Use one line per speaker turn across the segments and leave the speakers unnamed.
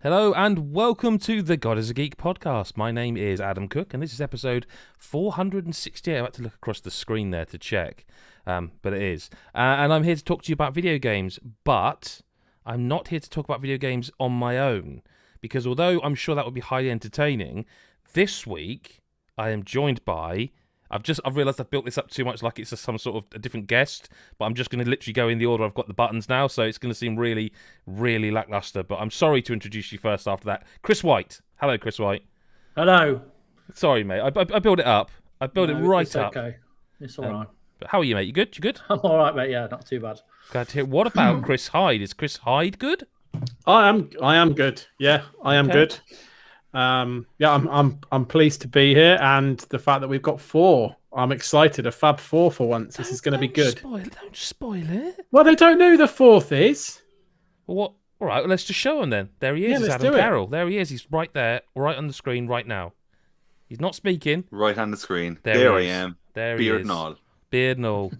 Hello and welcome to the God is a Geek podcast. My name is Adam Cook and this is episode 468. I had to look across the screen there to check, but it is. And I'm here to talk to you about video games, but I'm not here to talk about video games on my own, because although I'm sure that would be highly entertaining, this week I am joined by... I've realised I've built this up too much like it's some sort of a different guest, but I'm just going to literally go in the order I've got the buttons now, so it's going to seem really, really lackluster. But I'm sorry to introduce you first after that. Chris White. Hello, Chris White.
Hello.
Sorry, mate. I built it up. I built it right
it's
up.
Okay. It's all right.
But how are you, mate? You good? You good?
I'm all right, mate. Yeah, not too bad.
Glad to hear. What about Chris Hyde? Is Chris Hyde good?
I am good. Yeah, I am good. I'm pleased to be here, and the fact that we've got four, I'm excited. A Fab Four for once. This is going to be good.
Don't spoil it.
Well, they don't know who the fourth is.
Well, what? All right, well, let's just show him then. There he is.
Yeah,
It's
let's
Adam
do it.
Carroll. There he is. He's right there, right on the screen right now. He's not speaking.
Right on the screen.
There
There I
he is.
am.
There he
Beard
is.
and all.
Beard and all.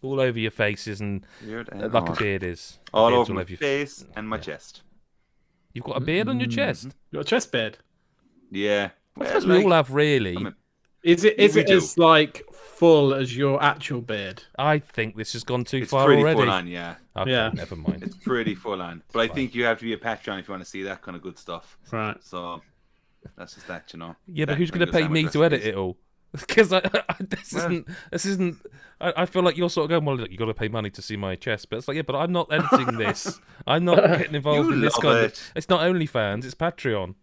All over your faces and
Beard and
like
all.
a beard is. A
All
beard's
over my
your
face and my chest.
You've got a beard on your chest.
Your chest beard.
Yeah.
I suppose we all have, really.
Is it
We do.
as like full as your actual beard?
I think this has gone too
It's
far
pretty
already.
full on, yeah.
Okay,
Yeah.
never mind.
It's pretty full on. But I think you have to be a Patreon if you want to see that kind of good stuff.
Right.
So that's just that, you know.
Yeah, but
That
who's going to
Pringles
pay me
sandwich
to edit
recipes.
it all? Because this
Well-
isn't. I feel like you're sort of going, well, look, you got to pay money to see my chest, but it's like, yeah, but I'm not editing this. I'm not getting involved
You
in this
love
kind
it.
of. It's not OnlyFans, it's Patreon.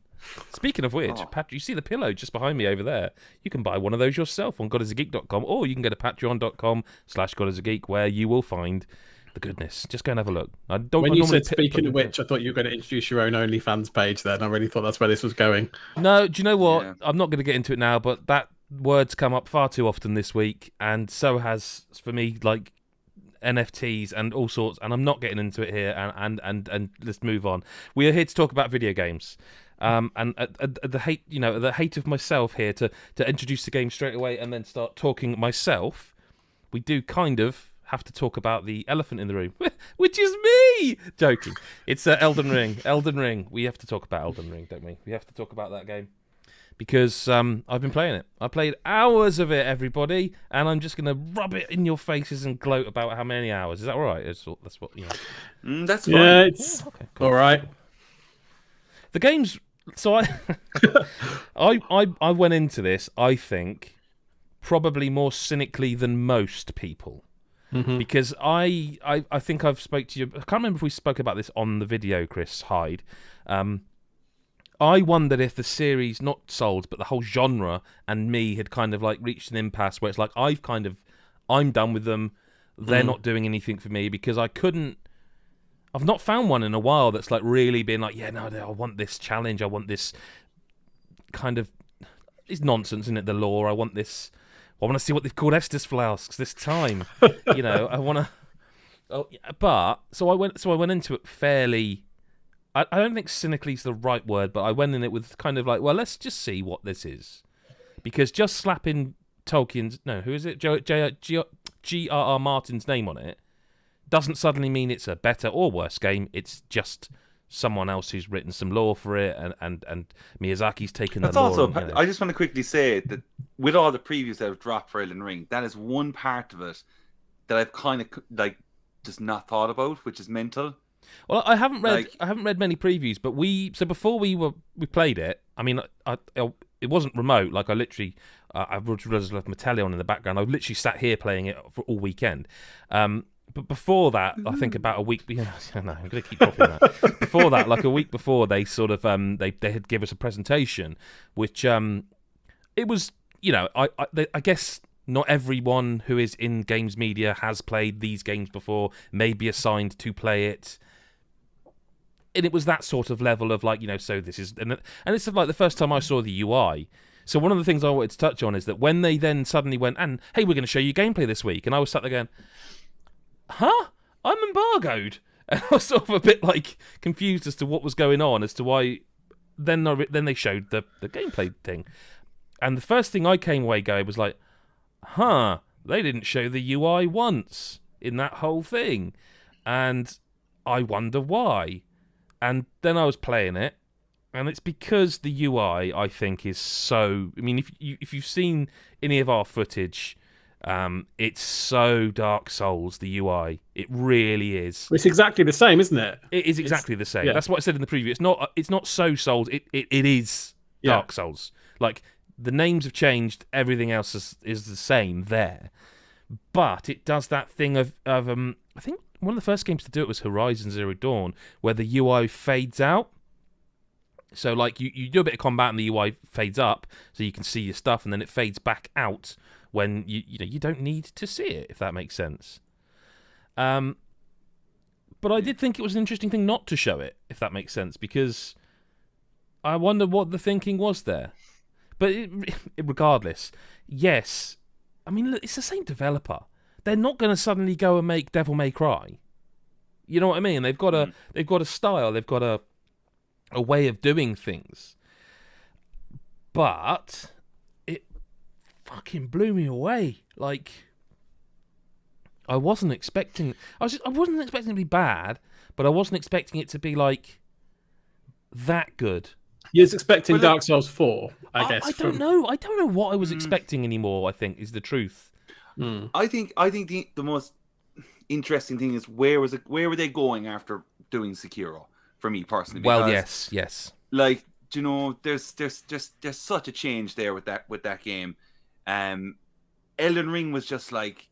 Speaking of which,
Oh.
you see the pillow just behind me over there. You can buy one of those yourself on godisageek.com, or you can go to patreon.com/godisageek, where you will find the goodness. Just go and have a look. I don't.
When
I
you
normally
said speaking of which, I thought you were going to introduce your own OnlyFans page. Then I really thought that's where this was going.
No, do you know what?
Yeah.
I'm not going to get into it now, but that word's come up far too often this week, and so has, for me, like NFTs and all sorts, and I'm not getting into it here, and let's move on. We are here to talk about video games. And the hate of myself here to introduce the game straight away and then start talking myself, we do kind of have to talk about the elephant in the room, which is me. Joking. It's Elden Ring. Elden Ring. We have to talk about Elden Ring, don't we? We have to talk about that game because I've been playing it. I played hours of it, everybody, and I'm just going to rub it in your faces and gloat about how many hours. Is that all right? That's what you know.
That's fine.
Yeah, it's
Okay, cool.
all right.
The game's so I went into this, I think, probably more cynically than most people. Because I think I've spoke to you. I can't remember if we spoke about this on the video, Chris Hyde. I wondered if the series, not sold, but the whole genre and me had kind of like reached an impasse where it's like I'm done with them. They're not doing anything for me because I've not found one in a while that's like really been like, yeah, no, I want this challenge. I want this kind of... It's nonsense, isn't it, the lore? I want to see what they've called Estus flasks this time. You know, I want to... Oh, yeah, but, so I went into it fairly... I don't think cynically is the right word, but I went in it with kind of like, well, let's just see what this is. Because just slapping Tolkien's... No, who is it? G.R.R. Martin's name on it doesn't suddenly mean it's a better or worse game. It's just someone else who's written some lore for it, and Miyazaki's taken the
That's
lore.
also.
and, you know.
I just want to quickly say that with all the previews that have dropped for Elden Ring, that is one part of it that I've kind of like just not thought about, which is mental.
Well, I haven't read
Like-
I haven't read many previews, but before we played it. I mean, it wasn't remote. Like I literally, I left Metallion in the background. I literally sat here playing it for all weekend. But before that, I think about a week. Yeah, no, I'm going to keep dropping that. Before that, like a week before, they sort of they had give us a presentation, which it was, you know, I guess not everyone who is in games media has played these games before, may be assigned to play it. And it was that sort of level of like, you know, so this is, and it's like the first time I saw the UI. So one of the things I wanted to touch on is that when they then suddenly went, and hey, we're going to show you gameplay this week, and I was sat there going, huh? I'm embargoed. And I was sort of a bit like confused as to what was going on, as to why. Then they showed the gameplay thing, and the first thing I came away going was like, huh? They didn't show the UI once in that whole thing, and I wonder why. And then I was playing it, And it's because the UI, I think, is so... I mean, if you've seen any of our footage, it's so Dark Souls, the UI. It really is.
It's exactly the same, isn't it?
It is exactly the same.
Yeah.
That's what I said in the preview. It's not so Souls. It is Dark Souls. Like, the names have changed. Everything else is the same there. But it does that thing of I think one of the first games to do it was Horizon Zero Dawn, where the UI fades out. So, like, you do a bit of combat and the UI fades up, so you can see your stuff, and then it fades back out when you don't need to see it, if that makes sense. But I did think it was an interesting thing not to show it, if that makes sense, because I wonder what the thinking was there. But regardless, yes, I mean, look, it's the same developer. They're not going to suddenly go and make Devil May Cry. You know what I mean? They've got a style. They've got a way of doing things. But it fucking blew me away. Like, I wasn't expecting it to be bad, but I wasn't expecting it to be like that good.
You was expecting Dark Souls 4, I guess.
I don't know. I don't know what I was expecting anymore, I think, is the truth.
I think the most interesting thing is where were they going after doing Sekiro, for me personally?
Well,
Because,
yes.
like, you know, there's such a change there with that game. Elden Ring was just like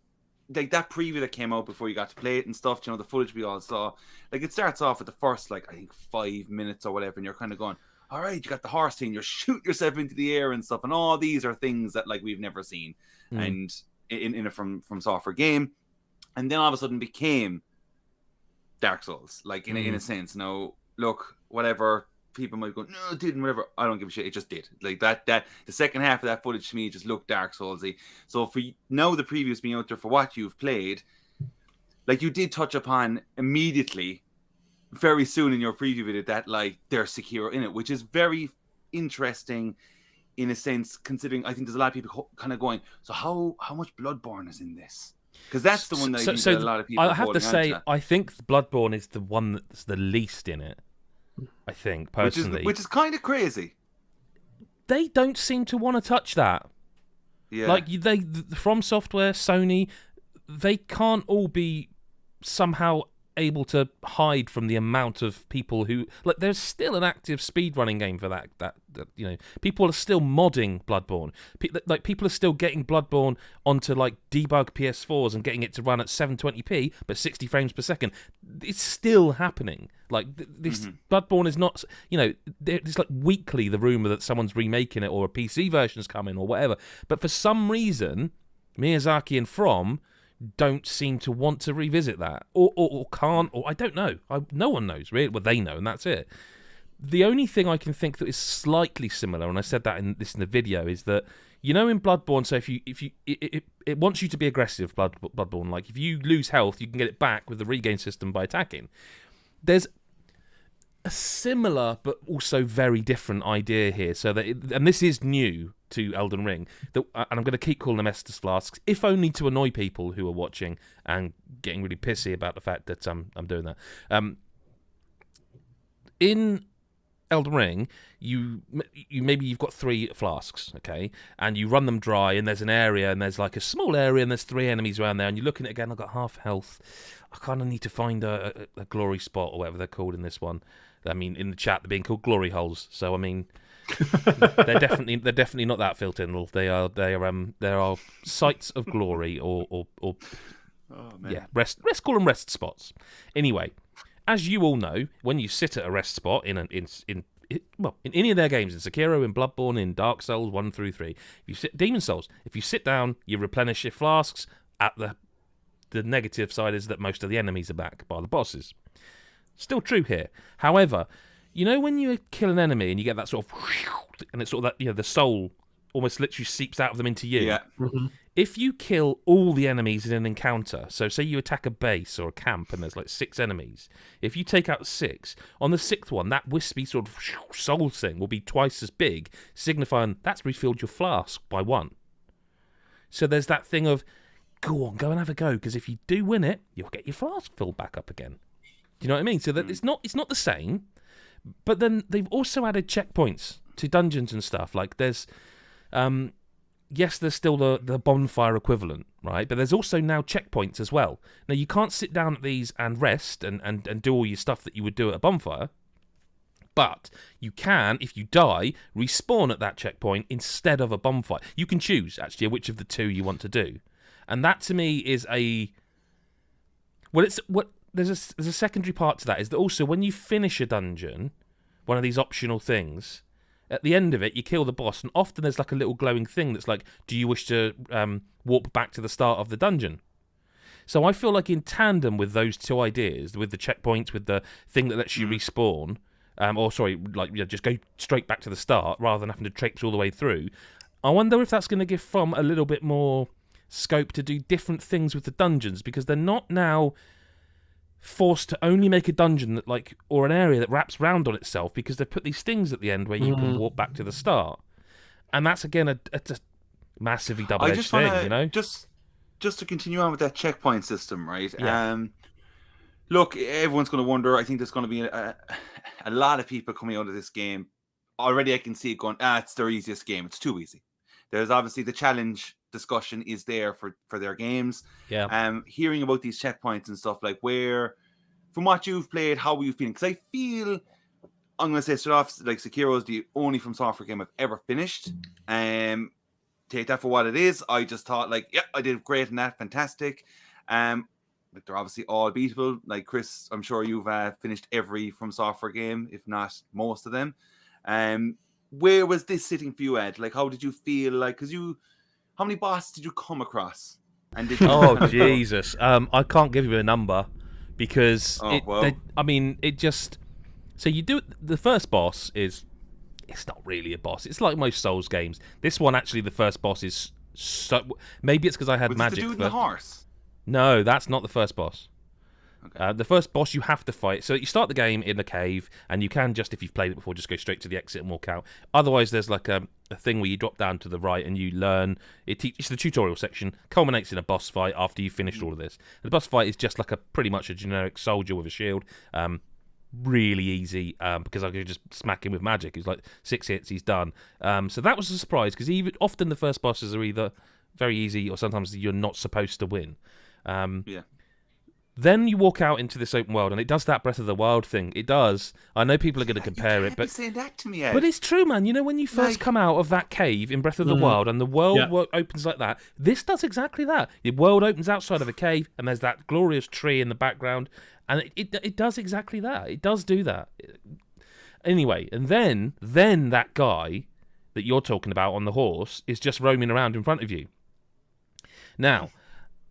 that preview that came out before you got to play it and stuff. You know, the footage we all saw. Like, it starts off with the first, like, I think 5 minutes or whatever, and you're kind of going, all right, you got the horse thing, you're shooting yourself into the air and stuff, and all these are things that, like, we've never seen, and in a from software game, and then all of a sudden became Dark Souls, like, in a sense. Now, look, whatever, people might go, no, it didn't, whatever. I don't give a shit. It just did. Like, that the second half of that footage to me just looked Dark Soulsy. So for now, the previews being out there for what you've played, like, you did touch upon immediately, very soon in your preview video, that, like, there's Sekiro in it, which is very interesting in a sense, considering I think there's a lot of people kind of going, so how much Bloodborne is in this? Because that's the one that I think that a lot of people
I have to say, I think Bloodborne is the one that's the least in it. I think, personally.
Which is kind of crazy.
They don't seem to want to touch that.
Yeah.
Like, From Software, Sony, they can't all be somehow able to hide from the amount of people who, like, there's still an active speedrunning game for that you know, people are still modding Bloodborne. People are still getting Bloodborne onto, like, debug PS4s and getting it to run at 720p but 60 frames per second. It's still happening. Like, this Bloodborne is not, you know, there's, like, weekly the rumor that someone's remaking it or a PC version's coming or whatever. But for some reason, Miyazaki and From don't seem to want to revisit that, or can't, or I don't know. No one knows, really. Well, they know, and that's it. The only thing I can think that is slightly similar, and I said that in the video, is that, you know, in Bloodborne, so it wants you to be aggressive, Bloodborne. Like, if you lose health, you can get it back with the regain system by attacking. There's a similar but also very different idea here, so that and this is new to Elden Ring, and I'm going to keep calling them Estus Flasks, if only to annoy people who are watching and getting really pissy about the fact that I'm doing that. In Elden Ring, you've got 3 flasks, okay, and you run them dry, and there's an area, and there's like a small area, and there's 3 enemies around there, and you're looking at it again. I've got half health. I kind of need to find a glory spot or whatever they're called in this one. I mean, in the chat they're being called glory holes. So I mean, they're definitely not that filtered. They are sites of glory or oh, yeah, rest call them rest spots. Anyway, as you all know, when you sit at a rest spot in any of their games, in Sekiro, in Bloodborne, in Dark Souls 1 through 3, Demon Souls, if you sit down, you replenish your flasks. At the negative side is that most of the enemies are back by the bosses. Still true here. However, you know when you kill an enemy and you get that sort of, and it's sort of that, you know, the soul almost literally seeps out of them into you.
Yeah.
Mm-hmm.
If you kill all the enemies in an encounter, so say you attack a base or a camp and there's like 6 enemies, if you take out 6, on the 6th one, that wispy sort of soul thing will be twice as big, signifying that's refilled your flask by 1. So there's that thing of, go on, go and have a go, because if you do win it, you'll get your flask filled back up again. Do you know what I mean? So that it's not the same, But then they've also added checkpoints to dungeons and stuff. Like there's, yes, there's still the bonfire equivalent, right? But there's also now checkpoints as well. Now you can't sit down at these and rest and do all your stuff that you would do at a bonfire. But you can, if you die, respawn at that checkpoint instead of a bonfire. You can choose, actually, which of the two you want to do. And that, to me, is a... Well, there's a secondary part to that, is that also when you finish a dungeon, one of these optional things, at the end of it, you kill the boss, and often there's like a little glowing thing that's like, do you wish to warp back to the start of the dungeon? So I feel like in tandem with those two ideas, with the checkpoints, with the thing that lets you respawn... just go straight back to the start rather than having to traipse all the way through. I wonder if that's going to give From a little bit more scope to do different things with the dungeons, because they're not now forced to only make a dungeon that or an area that wraps round on itself, because they've put these things at the end where you can walk back to the start. And that's, again, a massively double-edged thing,
Just to continue on with that checkpoint system, right?
Yeah.
Look, everyone's going to wonder. I think there's going to be a lot of people coming out of this game. Already I can see it going, it's their easiest game. It's too easy. There's obviously the challenge discussion is there for their games.
Yeah.
Hearing about these checkpoints and stuff, from what you've played, how are you feeling? Because I feel, I'm going to say straight off, Sekiro is the only From Software game I've ever finished. Take that for what it is. I just thought, I did great in that. Fantastic. They're obviously all beatable. Like Chris, I'm sure you've finished every From Software game, if not most of them. Where was this sitting for you, Ed? How did you feel? How many bosses did you come across? And did you
Jesus! I can't give you a number because it just. So you do the first boss is. It's not really a boss. It's like most Souls games. This one actually, the first boss is so. Maybe it's because I had magic.
The dude in the horse.
No, that's not the first boss.
Okay.
The first boss you have to fight. So you start the game in a cave, and you can just, if you've played it before, just go straight to the exit and walk out. Otherwise, there's a thing where you drop down to the right and you learn. It's the tutorial section, culminates in a boss fight after you've finished all of this. The boss fight is just pretty much a generic soldier with a shield. Really easy because I could just smack him with magic. It's 6 hits, he's done. So that was a surprise because often the first bosses are either very easy or sometimes you're not supposed to win. Then you walk out into this open world, and it does that Breath of the Wild thing. It does. I know people are going to compare it, but
saying that to me, Ed.
But it's true, man. You know, when you first come out of that cave in Breath of the Wild, and the world opens like that, this does exactly that. The world opens outside of a cave, and there's that glorious tree in the background, and it does exactly that. It does do that. Anyway, and then that guy that you're talking about on the horse is just roaming around in front of you. Now,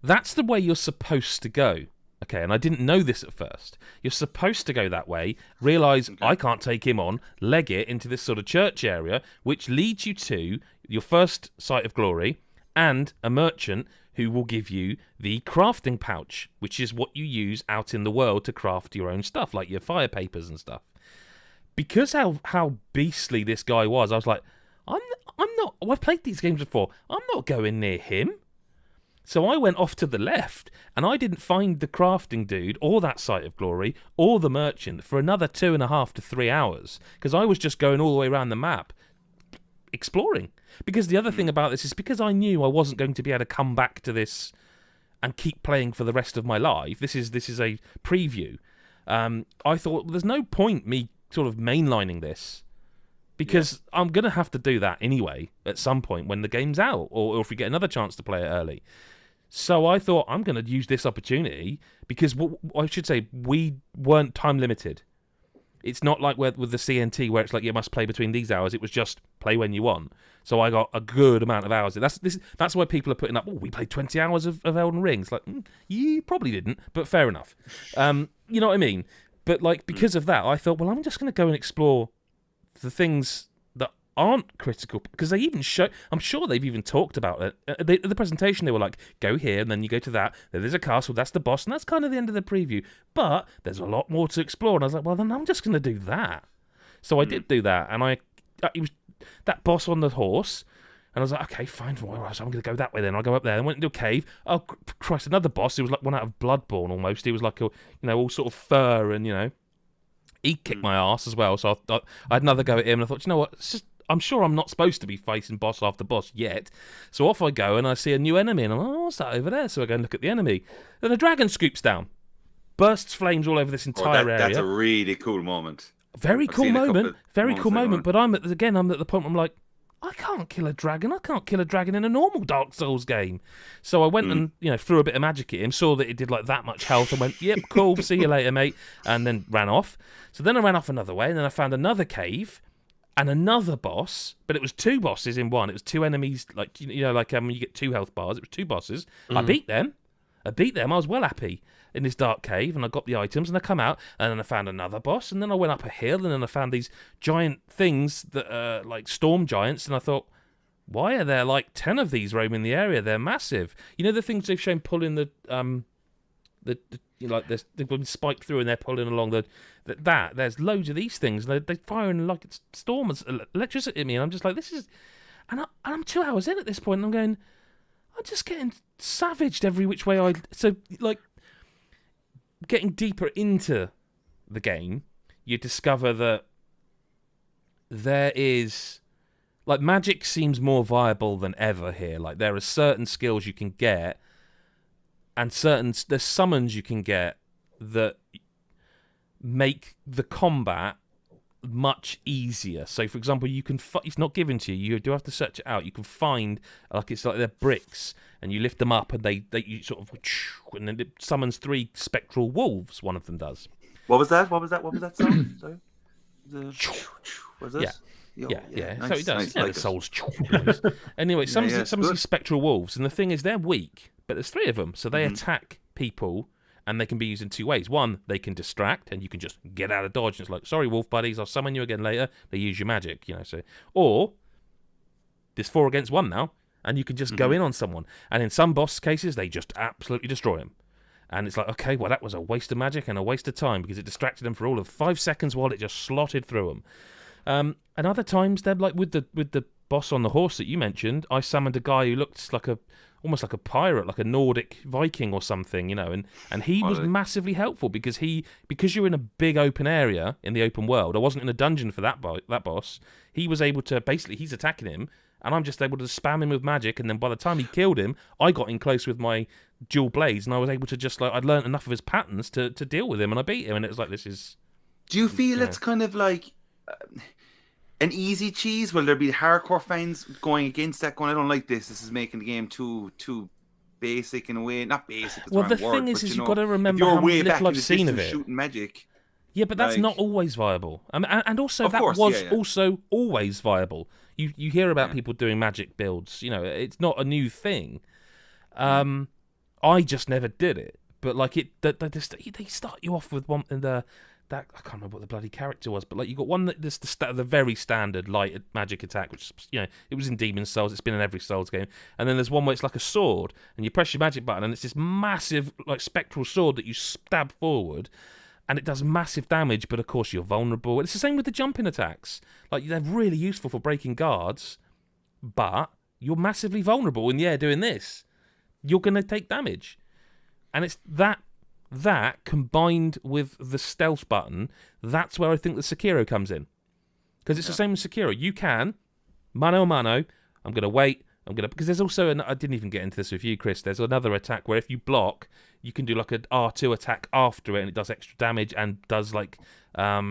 that's the way you're supposed to go. Okay, and I didn't know this at first. You're supposed to go that way, realise I can't take him on, leg it into this sort of church area, which leads you to your first sight of glory, and a merchant who will give you the crafting pouch, which is what you use out in the world to craft your own stuff, like your fire papers and stuff. Because how beastly this guy was, I was like, I'm not. I've played these games before. I'm not going near him. So I went off to the left, and I didn't find the crafting dude, or that sight of glory, or the merchant for another 2.5 to 3 hours, because I was just going all the way around the map, exploring. Because the other thing about this is because I knew I wasn't going to be able to come back to this and keep playing for the rest of my life. This is a preview. I thought, well, there's no point me sort of mainlining this, because I'm going to have to do that anyway at some point when the game's out, or if we get another chance to play it early. So I thought, I'm going to use this opportunity, because I should say, we weren't time limited. It's not like with the CNT where it's like you must play between these hours. It was just play when you want. So I got a good amount of hours. That's why people are putting up, we played 20 hours of Elden Ring. It's like, you probably didn't, but fair enough. You know what I mean? But because of that, I thought, well, I'm just going to go and explore the things that aren't critical, because they even I'm sure they've even talked about it. The presentation, they were like, go here, and then you go to that, then there's a castle, that's the boss, and that's kind of the end of the preview. But there's a lot more to explore, and I was like, well, then I'm just going to do that. So I did do that, and it was that boss on the horse, and I was like, okay, fine, so I'm going to go that way then. I'll go up there, and went into a cave. Oh, Christ, another boss. It was like one out of Bloodborne almost. He was like all sort of fur, and, He kicked my ass as well, so I had another go at him, and I thought, you know what, it's just, I'm sure I'm not supposed to be facing boss after boss yet. So off I go, and I see a new enemy, and I'm like, oh, what's that over there? So I go and look at the enemy. Then a dragon scoops down, bursts flames all over this entire area.
That's a really cool moment.
Very cool moment. Very cool moment. But I'm at the point where I'm like, I can't kill a dragon. I can't kill a dragon in a normal Dark Souls game. So I went and threw a bit of magic at him, saw that it did like that much health, and went, yep, cool, see you later, mate, and then ran off. So then I ran off another way, and then I found another cave and another boss, but it was two bosses in one. It was two enemies, like when you get 2 health bars, it was 2 bosses. I beat them. I was well happy in this dark cave, and I got the items, and I come out, and then I found another boss, and then I went up a hill, and then I found these giant things that are like storm giants, and I thought, why are there like 10 of these roaming the area? They're massive. You know the things they've shown pulling they've been spiked through, and they're pulling along there's loads of these things, and they're firing like storms, electricity at me, and I'm just like, this is, and I'm 2 hours in at this point, and I'm going, I'm just getting savaged every which way so like, getting deeper into the game, you discover that there is, like, magic seems more viable than ever here. Like, there are certain skills you can get, and there's summons you can get that make the combat much easier. So, for example, you can it's not given to you. You do have to search it out. You can find, like, it's like they're bricks, and you lift them up, and you sort of, and then it summons 3 spectral wolves. One of them does.
What was that? What was that sound? Sorry. Was this?
Yeah.
Nice,
So it does.
nice,
Yeah,
like
the souls. Anyway, some of these spectral wolves, and the thing is, they're weak, but there's 3 of them, so they attack people. And they can be used in 2 ways. One, they can distract, and you can just get out of dodge. And it's like, sorry, wolf buddies, I'll summon you again later. They use your magic, So, or there's 4 against 1 now, and you can just go in on someone. And in some boss cases, they just absolutely destroy them. And it's like, okay, well, that was a waste of magic and a waste of time, because it distracted them for all of 5 seconds while it just slotted through them. And other times, they're like with the boss on the horse that you mentioned. I summoned a guy who looked like almost like a pirate, like a Nordic Viking or something, and he was massively helpful, because you're in a big open area in the open world. I wasn't in a dungeon for that boss. He was able to, basically, he's attacking him, and I'm just able to spam him with magic, and then by the time he killed him, I got in close with my dual blades, and I was able to just, like, I'd learned enough of his patterns to deal with him, and I beat him, and it was like, this is...
Do you feel it's kind of like... an easy cheese? Will there be hardcore fans going against that, going, I don't like this. This is making the game too basic in a way. Not basic.
Well, the thing is you've got to remember how little I've seen of it.
Shooting magic.
Yeah, but that's not always viable. And also that was also always viable. You hear about people doing magic builds. It's not a new thing. I just never did it. But like they start you off with one in the. That I can't remember what the bloody character was, but like you got one that's the very standard light magic attack, which it was in Demon's Souls. It's been in every Souls game, and then there's one where it's like a sword, and you press your magic button, and it's this massive like spectral sword that you stab forward, and it does massive damage. But of course you're vulnerable. It's the same with the jumping attacks. Like they're really useful for breaking guards, but you're massively vulnerable in the air doing this. You're gonna take damage, and it's that combined with the stealth button, that's where I think the Sekiro comes in. Because it's the same as Sekiro. You can, mano a mano, I'm going to wait, because there's also, I didn't even get into this with you, Chris, there's another attack where if you block, you can do like an R2 attack after it, and it does extra damage, and does like, I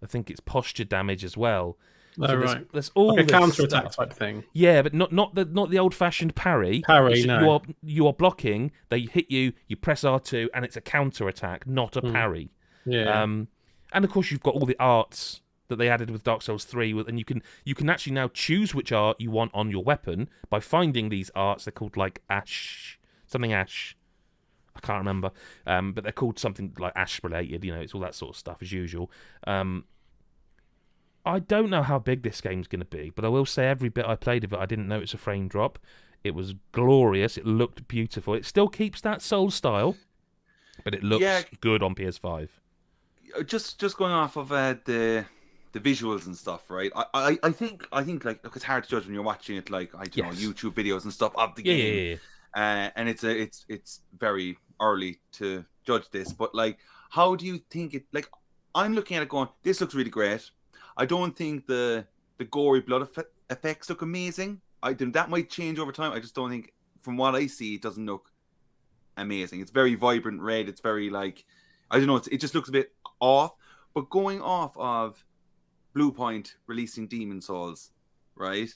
think it's posture damage as well.
Oh,
so
right.
There's all
like a
this
counter-attack
stuff.
type thing.
Yeah, but not the old-fashioned parry.
No.
You are blocking. They hit you. You press R2, and it's a counter-attack, not a parry.
Yeah.
And of course, you've got all the arts that they added with Dark Souls 3, and you can actually now choose which art you want on your weapon by finding these arts. They're called like Ash, something Ash. I can't remember, but they're called something like Ash related. It's all that sort of stuff as usual. I don't know how big this game's going to be, but I will say every bit I played of it, I didn't notice a frame drop. It was glorious. It looked beautiful. It still keeps that Souls style, but it looks good on PS5.
Just going off of the visuals and stuff, right? I think like, look, it's hard to judge when you're watching it, like YouTube videos and stuff of the game. Yeah. And it's very early to judge this, but like, how do you think it? Like, I'm looking at it going, this looks really great. I don't think the gory blood effects look amazing. I think that might change over time. I just don't think, from what I see, it doesn't look amazing. It's very vibrant red. It's very like, I don't know. It just looks a bit off. But going off of Bluepoint releasing Demon Souls, right?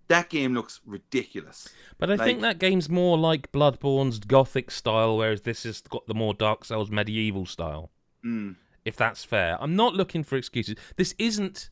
That game looks ridiculous.
But I think that game's more like Bloodborne's Gothic style, whereas this has got the more Dark Souls medieval style. If that's fair. I'm not looking for excuses. This isn't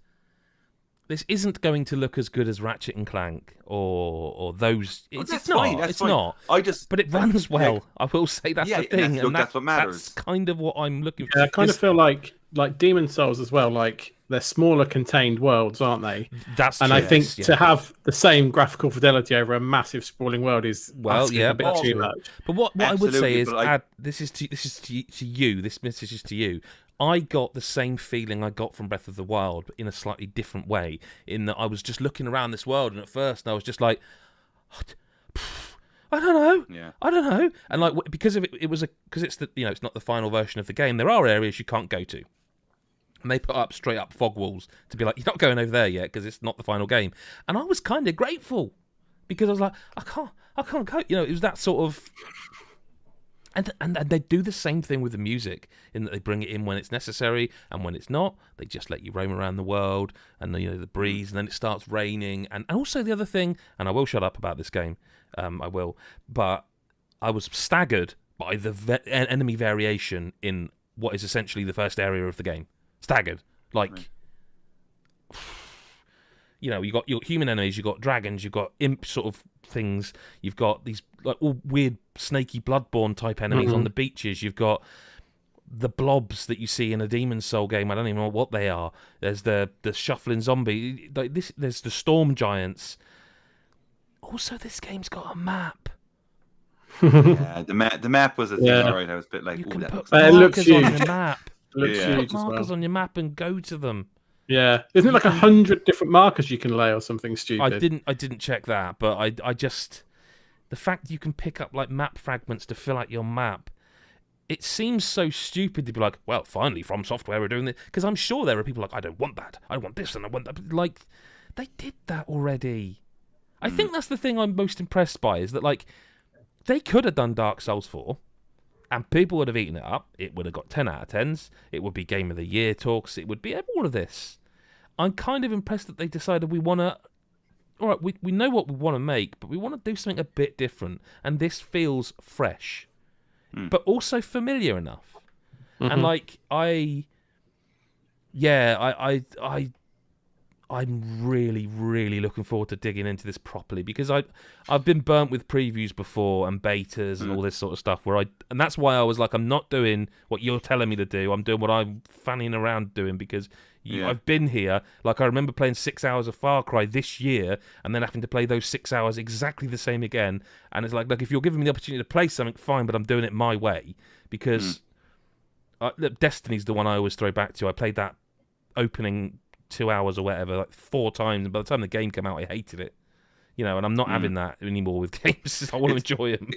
going to look as good as Ratchet and Clank or those. It's not. It's not. But it runs well. I will say that's the thing, and
that's what matters.
That's kind of what I'm looking for.
Yeah, I kind of feel like Demon Souls as well. Like they're smaller, contained worlds, aren't they?
That's
and
true,
I think to have the same graphical fidelity over a massive sprawling world is a bit too much.
But what I would say is, this is to you. This message is to you. I got the same feeling I got from Breath of the Wild, but in a slightly different way. In that I was just looking around this world, and at first I was just like, I don't know, I don't know, and like because of it was because it's it's not the final version of the game. There are areas you can't go to, and they put up straight up fog walls to be like, you're not going over there yet because it's not the final game. And I was kind of grateful because I was like, I can't go. It was that sort of. And they do the same thing with the music in that they bring it in when it's necessary, and when it's not, they just let you roam around the world and the breeze, and then it starts raining. And also the other thing, and I will shut up about this game, I will, but I was staggered by the enemy variation in what is essentially the first area of the game. Staggered. Like, you got your human enemies, you've got dragons, you've got imp sort of things, you've got these like all weird snaky Bloodborne type enemies on the beaches, you've got the blobs that you see in a Demon Soul game. I don't even know what they are. There's the shuffling zombie, there's the storm giants. Also, this game's got a map.
Yeah, the map was a thing. All right, I was a bit like,
you can put
markers
on your map.
Put
markers on your map and go to them.
Yeah, isn't it like 100 different markers you can lay or something stupid?
I didn't check that, but I just, the fact you can pick up like map fragments to fill out your map, it seems so stupid to be like, well, finally From Software are doing this, because I'm sure there are people like, I don't want that, I want this and I want that. But like, they did that already. I think that's the thing I'm most impressed by, is that like they could have done Dark Souls 4. And people would have eaten it up. It would have got 10 out of 10s. It would be Game of the Year talks. It would be all of this. I'm kind of impressed that they decided we want to... All right, we know what we want to make, but we want to do something a bit different. And this feels fresh. But also familiar enough. And like, I'm really, really looking forward to digging into this properly, because I've been burnt with previews before and betas and all this sort of stuff and that's why I was like, I'm not doing what you're telling me to do. I'm doing what I'm fanning around doing, because I've been here. Like, I remember playing 6 hours of Far Cry this year and then having to play those 6 hours exactly the same again. And it's like, look, if you're giving me the opportunity to play something, fine, but I'm doing it my way, because look, Destiny's the one I always throw back to. I played that opening 2 hours or whatever like 4 times, and by the time the game came out I hated it, and I'm not having that anymore with games. I want to enjoy them.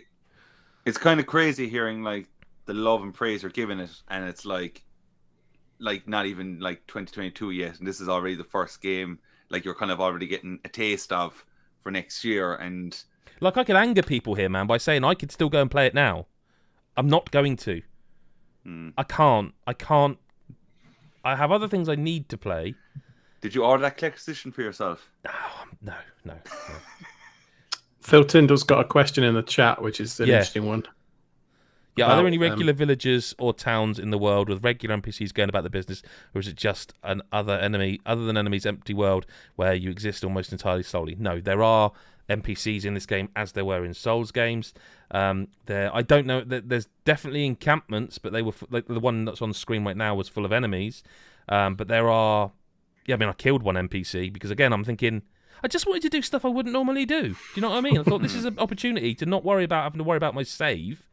It's kind of crazy hearing like the love and praise you're giving it, and it's like not even like 2022 yet, and this is already the first game like you're kind of already getting a taste of for next year. And
like, I could anger people here, man, by saying I could still go and play it now. I'm not going to. I can't. I have other things I need to play.
Did you order that collector's edition for yourself?
No.
Phil Tyndall's got a question in the chat, which is an interesting one.
Yeah, are there any regular villages or towns in the world with regular NPCs going about the business, or is it just an other than enemies empty world where you exist almost entirely solely? No, there are NPCs in this game as there were in Souls games. I don't know. There's definitely encampments, but they were like the one that's on the screen right now was full of enemies. But there are. Yeah, I mean, I killed one NPC because, again, I'm thinking I just wanted to do stuff I wouldn't normally do. Do you know what I mean? I thought this is an opportunity to not worry about having to worry about my save.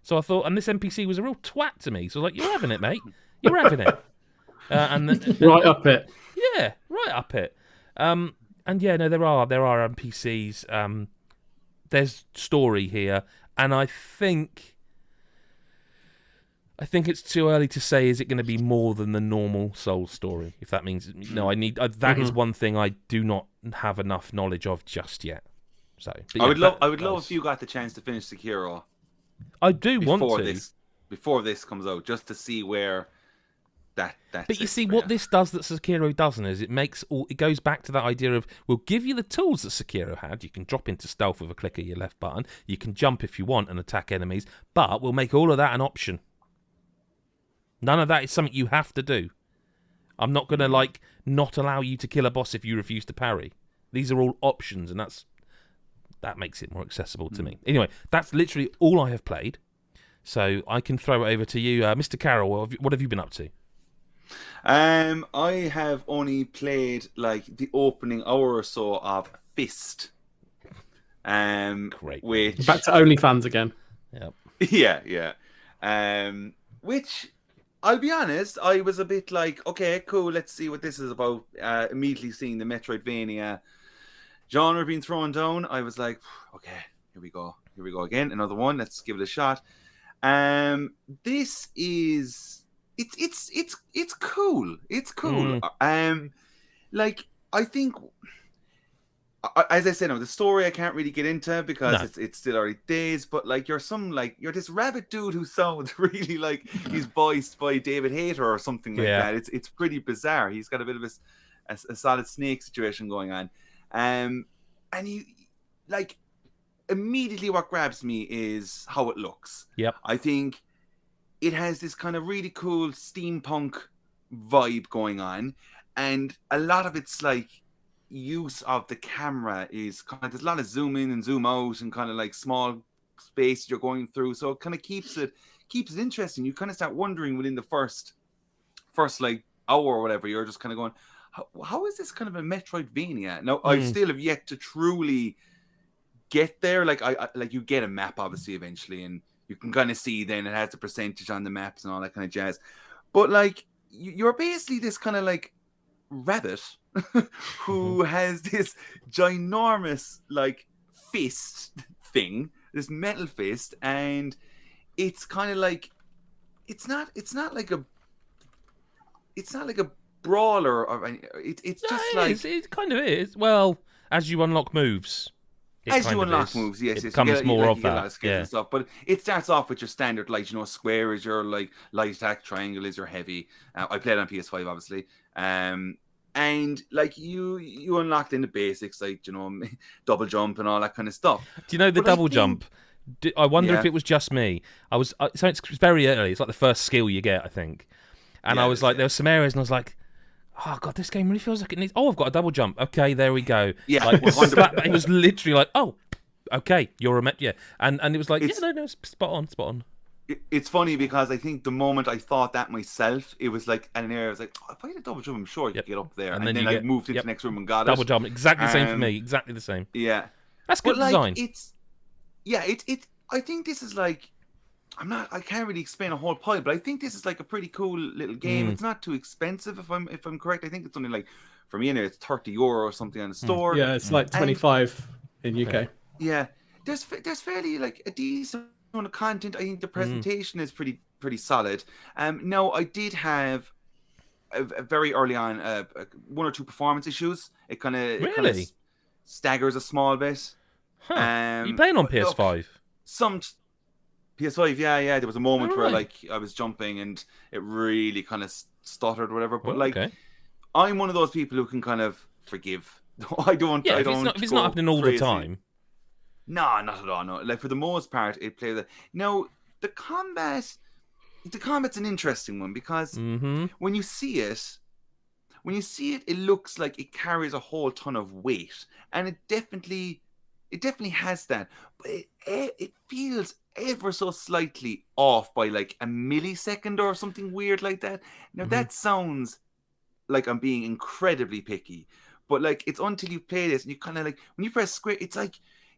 So I thought, and this NPC was a real twat to me. So I was like, "You're having it, mate. You're having it."
Right up it.
Yeah, right up it. And yeah, no, there are NPCs. There's story here, and I think I think it's too early to say. Is it going to be more than the normal Souls story? If that means no, I need that is one thing I do not have enough knowledge of just yet. So
I would love if you got the chance to finish Sekiro.
I do want to
before this comes out, just to see where that.
But you see, what this does that Sekiro doesn't is it goes back to that idea of we'll give you the tools that Sekiro had. You can drop into stealth with a click of your left button. You can jump if you want and attack enemies, but we'll make all of that an option. None of that is something you have to do. I'm not going to not allow you to kill a boss if you refuse to parry. These are all options, and that makes it more accessible to me. Anyway, that's literally all I have played. So I can throw it over to you, Mr. Carroll. What have you been up to?
I have only played the opening hour or so of Fist.
Great.
Which
back to OnlyFans again.
Yep.
Yeah. Which, I'll be honest, I was a bit like, okay, cool, let's see what this is about. Immediately seeing the Metroidvania genre being thrown down, I was like, okay, here we go again, another one. Let's give it a shot. This is it's cool. It's cool. I think, as I said, the story I can't really get into because it's still early days. But you're this rabbit dude who sounds really like he's voiced by David Hayter or something like that. It's pretty bizarre. He's got a bit of a Solid Snake situation going on, and he immediately what grabs me is how it looks.
Yep.
I think it has this kind of really cool steampunk vibe going on, and a lot of its use of the camera is there's a lot of zoom in and zoom out and kind of small space you're going through, so it kind of keeps it interesting. You kind of start wondering within the first hour or whatever, you're just kind of going, how is this kind of a Metroidvania? Now I still have yet to truly get there. You get a map obviously eventually, and you can kind of see then it has the percentage on the maps and all that kind of jazz, but you're basically this kind of rabbit who has this ginormous fist thing, this metal fist, and it's kind of it's not like a brawler or it's just
it kind of is. Well, as you unlock moves.
As you unlock moves, yes,
it becomes more of that. A lot of skills
and stuff, but it starts off with your standard, square is your light attack, triangle is your heavy. I played on PS5, obviously, and you unlocked in the basics, double jump and all that kind of stuff.
Do you know the double jump? I wonder if it was just me. So it's very early. It's the first skill you get, I think. And I was there were some areas, and I was like, oh god, this game really feels like it needs. Oh, I've got a double jump. Okay, there we go.
Yeah,
it was literally oh, okay, you're a and it was no, spot on.
It's funny because I think the moment I thought that myself, it was an area I was if I had a double jump, I'm sure I could get up there, and then I moved into the next room and got
double jump. Exactly the same for me. Exactly the same.
Yeah,
that's good design.
I think this is I can't really explain a whole pile, but I think this is a pretty cool little game. It's not too expensive, if I'm correct. I think it's only for me anyway, it's €30 or something on the store.
Yeah, it's 25 in UK.
Yeah, there's fairly a decent amount of content. I think the presentation is pretty solid. Now I did have a very early on one or two performance issues. It kind of staggers a small bit.
Huh. You playing on PS5?
Some PS5, yeah. There was a moment where I was jumping and it really kind of stuttered or whatever. But I'm one of those people who can kind of forgive. I don't.
Yeah, if it's not happening all the time.
No, not at all. No, for the most part, it plays. Now the combat's an interesting one because when you see it, it looks like it carries a whole ton of weight, and it definitely has that. But it feels ever so slightly off by a millisecond or something weird like that. Now that sounds like I'm being incredibly picky, but it's until you play this and you kind of when you press square, it's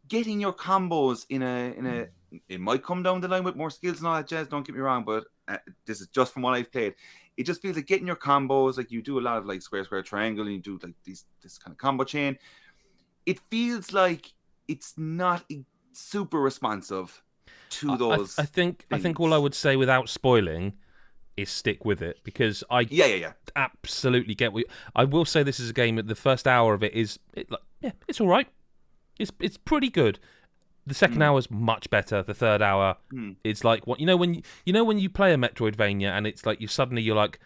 getting your combos in a. It might come down the line with more skills and all that jazz. Don't get me wrong, but this is just from what I've played. It just feels like getting your combos. You do a lot of square, triangle, and you do this kind of combo chain. It feels like it's not super responsive. to those.
I think all I would say without spoiling is stick with it, because I absolutely get what I will say. This is a game that the first hour of it is it's all right. It's pretty good. The second hour is much better. The third hour, it's like what when you play a Metroidvania and it's like you're like,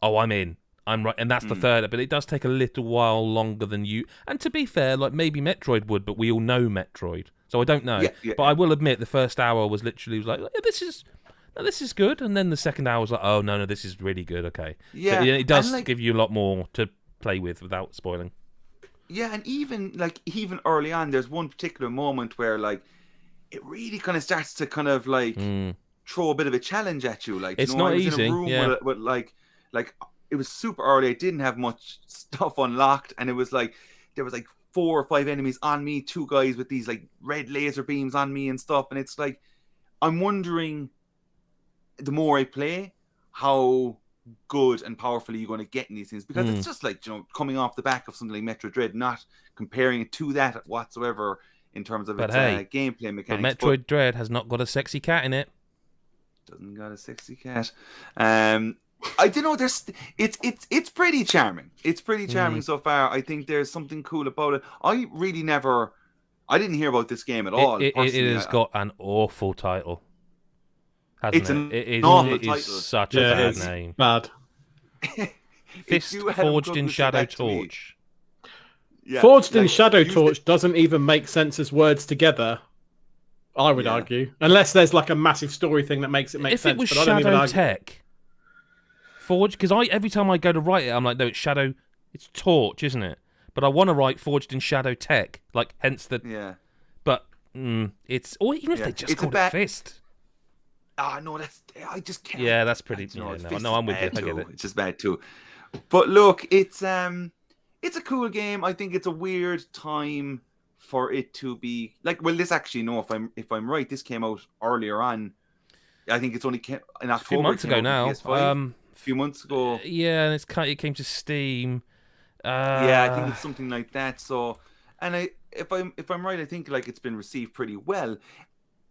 oh, I'm in. I'm right, and that's the third. But it does take a little while longer than you. And to be fair, like maybe Metroid would, but we all know Metroid, so I don't know. But I will admit, the first hour was literally like, this is good, and then the second hour was like, oh no, this is really good. Okay,
yeah,
so it does give you a lot more to play with without spoiling.
Yeah, and even early on, there's one particular moment where like it really kind of starts to kind of like throw a bit of a challenge at you. Like
it's not
I was
easy.
in a room with like it was super early. I didn't have much stuff unlocked, and it was like there was like 4 or 5 enemies on me, 2 guys with these like red laser beams on me and stuff. And it's like I'm wondering, the more I play, how good and powerful you're going to get in these things, because it's just like coming off the back of something like Metroid Dread, not comparing it to that whatsoever in terms of its gameplay mechanics.
But Metroid Dread has not got a sexy cat in it.
Doesn't got a sexy cat. I don't know. It's pretty charming. It's pretty charming so far. I think there's something cool about it. I didn't hear about this game at all.
It has got an awful title. It is such a bad name.
Bad.
Fist Forged in Shadow Torch.
Yeah, Forged in Shadow Torch doesn't even make sense as words together, I would argue. Unless there's like a massive story thing that makes it make sense.
If it was Shadow Tech, Forged, because every time I go to write it, I'm like, no, it's Torch, isn't it? But I want to write Forged in Shadow Tech, like hence the... Yeah. But it's... Or even if they just called it Fist.
No, I just can't.
Yeah, that's pretty. No, I'm with you. I get it.
It's just bad too. But look, it's a cool game. I think it's a weird time for it to be like. Well, this actually, if I'm right, this came out earlier on. I think it's only came in October.
A few months ago now.
A few months ago.
Yeah, and it came to Steam.
Yeah, I think it's something like that. So, and if I'm right, I think like it's been received pretty well.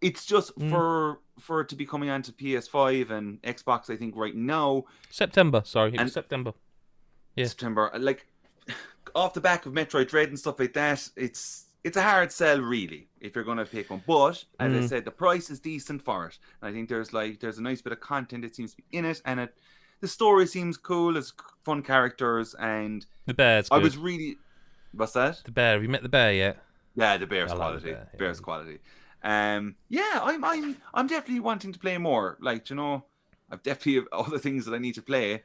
It's just for it to be coming onto PS5 and Xbox, I think right now.
September, sorry. It was September. Yeah.
September. Like, off the back of Metroid Dread and stuff like that, it's a hard sell, really, if you're going to pick one. But, as I said, the price is decent for it. And I think there's a nice bit of content that seems to be in it. And the story seems cool. There's fun characters. And
the bear's good.
I was really... What's that?
The bear. Have you met the bear yet?
Yeah, the bear's quality. Bear's quality. I'm definitely wanting to play more. Like, I've definitely have other things that I need to play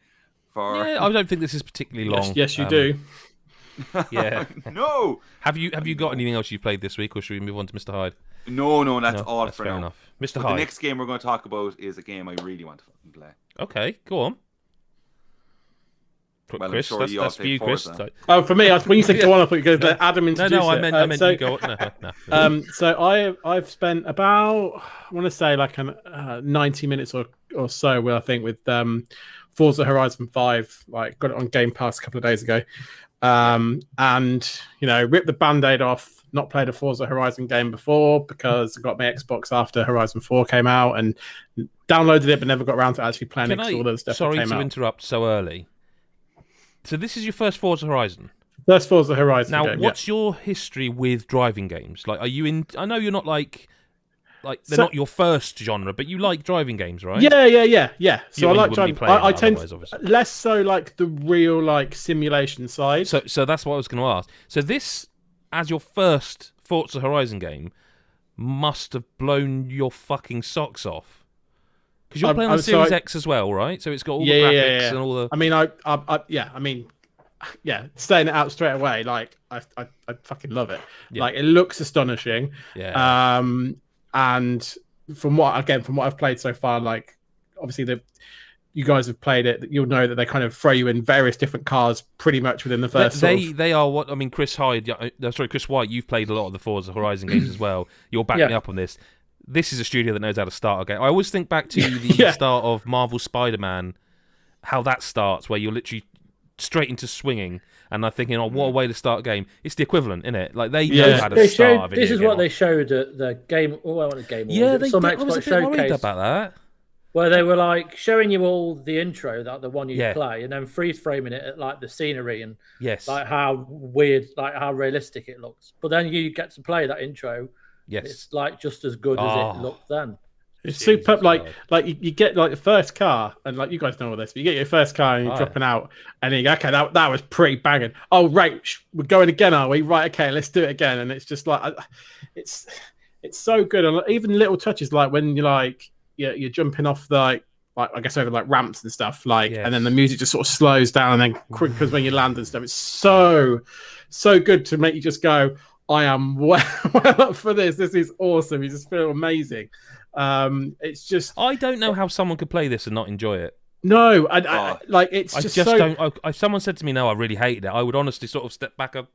for.
Yeah, I don't think this is particularly long.
Yes, you do.
Yeah.
No.
Have you got anything else you've played this week, or should we move on to Mr. Hyde?
No, that's all for
fair
now.
Enough. Mr. Hyde.
The next game we're going to talk about is a game I really want to fucking play.
Okay, go on.
Well,
Chris,
sure
that's for you, Chris.
Oh, for me, when you said go on, I thought you were going to let Adam introduce
No, I meant you go on. No.
So I've spent about, I want to say like 90 minutes or so, I think, with Forza Horizon 5. Like, got it on Game Pass a couple of days ago. And, ripped the Band-Aid off, not played a Forza Horizon game before because I got my Xbox after Horizon 4 came out and downloaded it, but never got around to actually playing it because all the stuff that came out.
Sorry to interrupt so early. So this is your first Forza Horizon?
First Forza Horizon
game.
Now,
what's your history with driving games? Like, are you in... I know you're not like they're not your first genre, but you like driving games, right?
Yeah. So I like driving. I tend
obviously.
Less so like the real like simulation side.
So that's what I was going to ask. So this, as your first Forza Horizon game, must have blown your fucking socks off. Because you're playing on Series X as well, right? So it's got all the graphics and all the...
I mean, saying it out straight away, like, I fucking love it.
Yeah.
Like, it looks astonishing.
Yeah.
And from what I've played so far, like, obviously you guys have played it, you'll know that they kind of throw you in various different cars pretty much within the first
They are what... I mean, Chris White, you've played a lot of the Forza Horizon games as well. You'll back me up on this. This is a studio that knows how to start a game. I always think back to the start of Marvel Spider-Man, how that starts, where you're literally straight into swinging, and I'm thinking, oh, what a way to start a game. It's the equivalent, isn't it? Like they know how to
They
start a
showed,
video
this is
game
what they
off.
showed at the game. Oh, I want a game.
Yeah, they
some
did. I was a
Xbox
bit worried
showcase
about that.
where they were like showing you all the intro, that the one you
Yeah.
play, and then freeze framing it at like the scenery and
Yes.
like how weird, like how realistic it looks. But then you get to play that intro.
Yes.
It's like just as good as it looked then.
It's
Jesus
super. Like
God.
you get like the first car, and like you guys know all this, but you get your first car and you're dropping out, and you go, okay, that was pretty banging. Oh right, we're going again, are we? Right, okay, let's do it again. And it's just like, it's so good. And even little touches like when you're jumping off the like I guess over like ramps and stuff, like, and then the music just sort of slows down, and then quick because when you land and stuff, it's so good to make you just go, I am well up for this. This is awesome. You just feel amazing. It's just
I don't know how someone could play this and not enjoy it.
No, I like it's
I
just
just
so...
don't. If someone said to me, "No, I really hated it," I would honestly sort of step back up.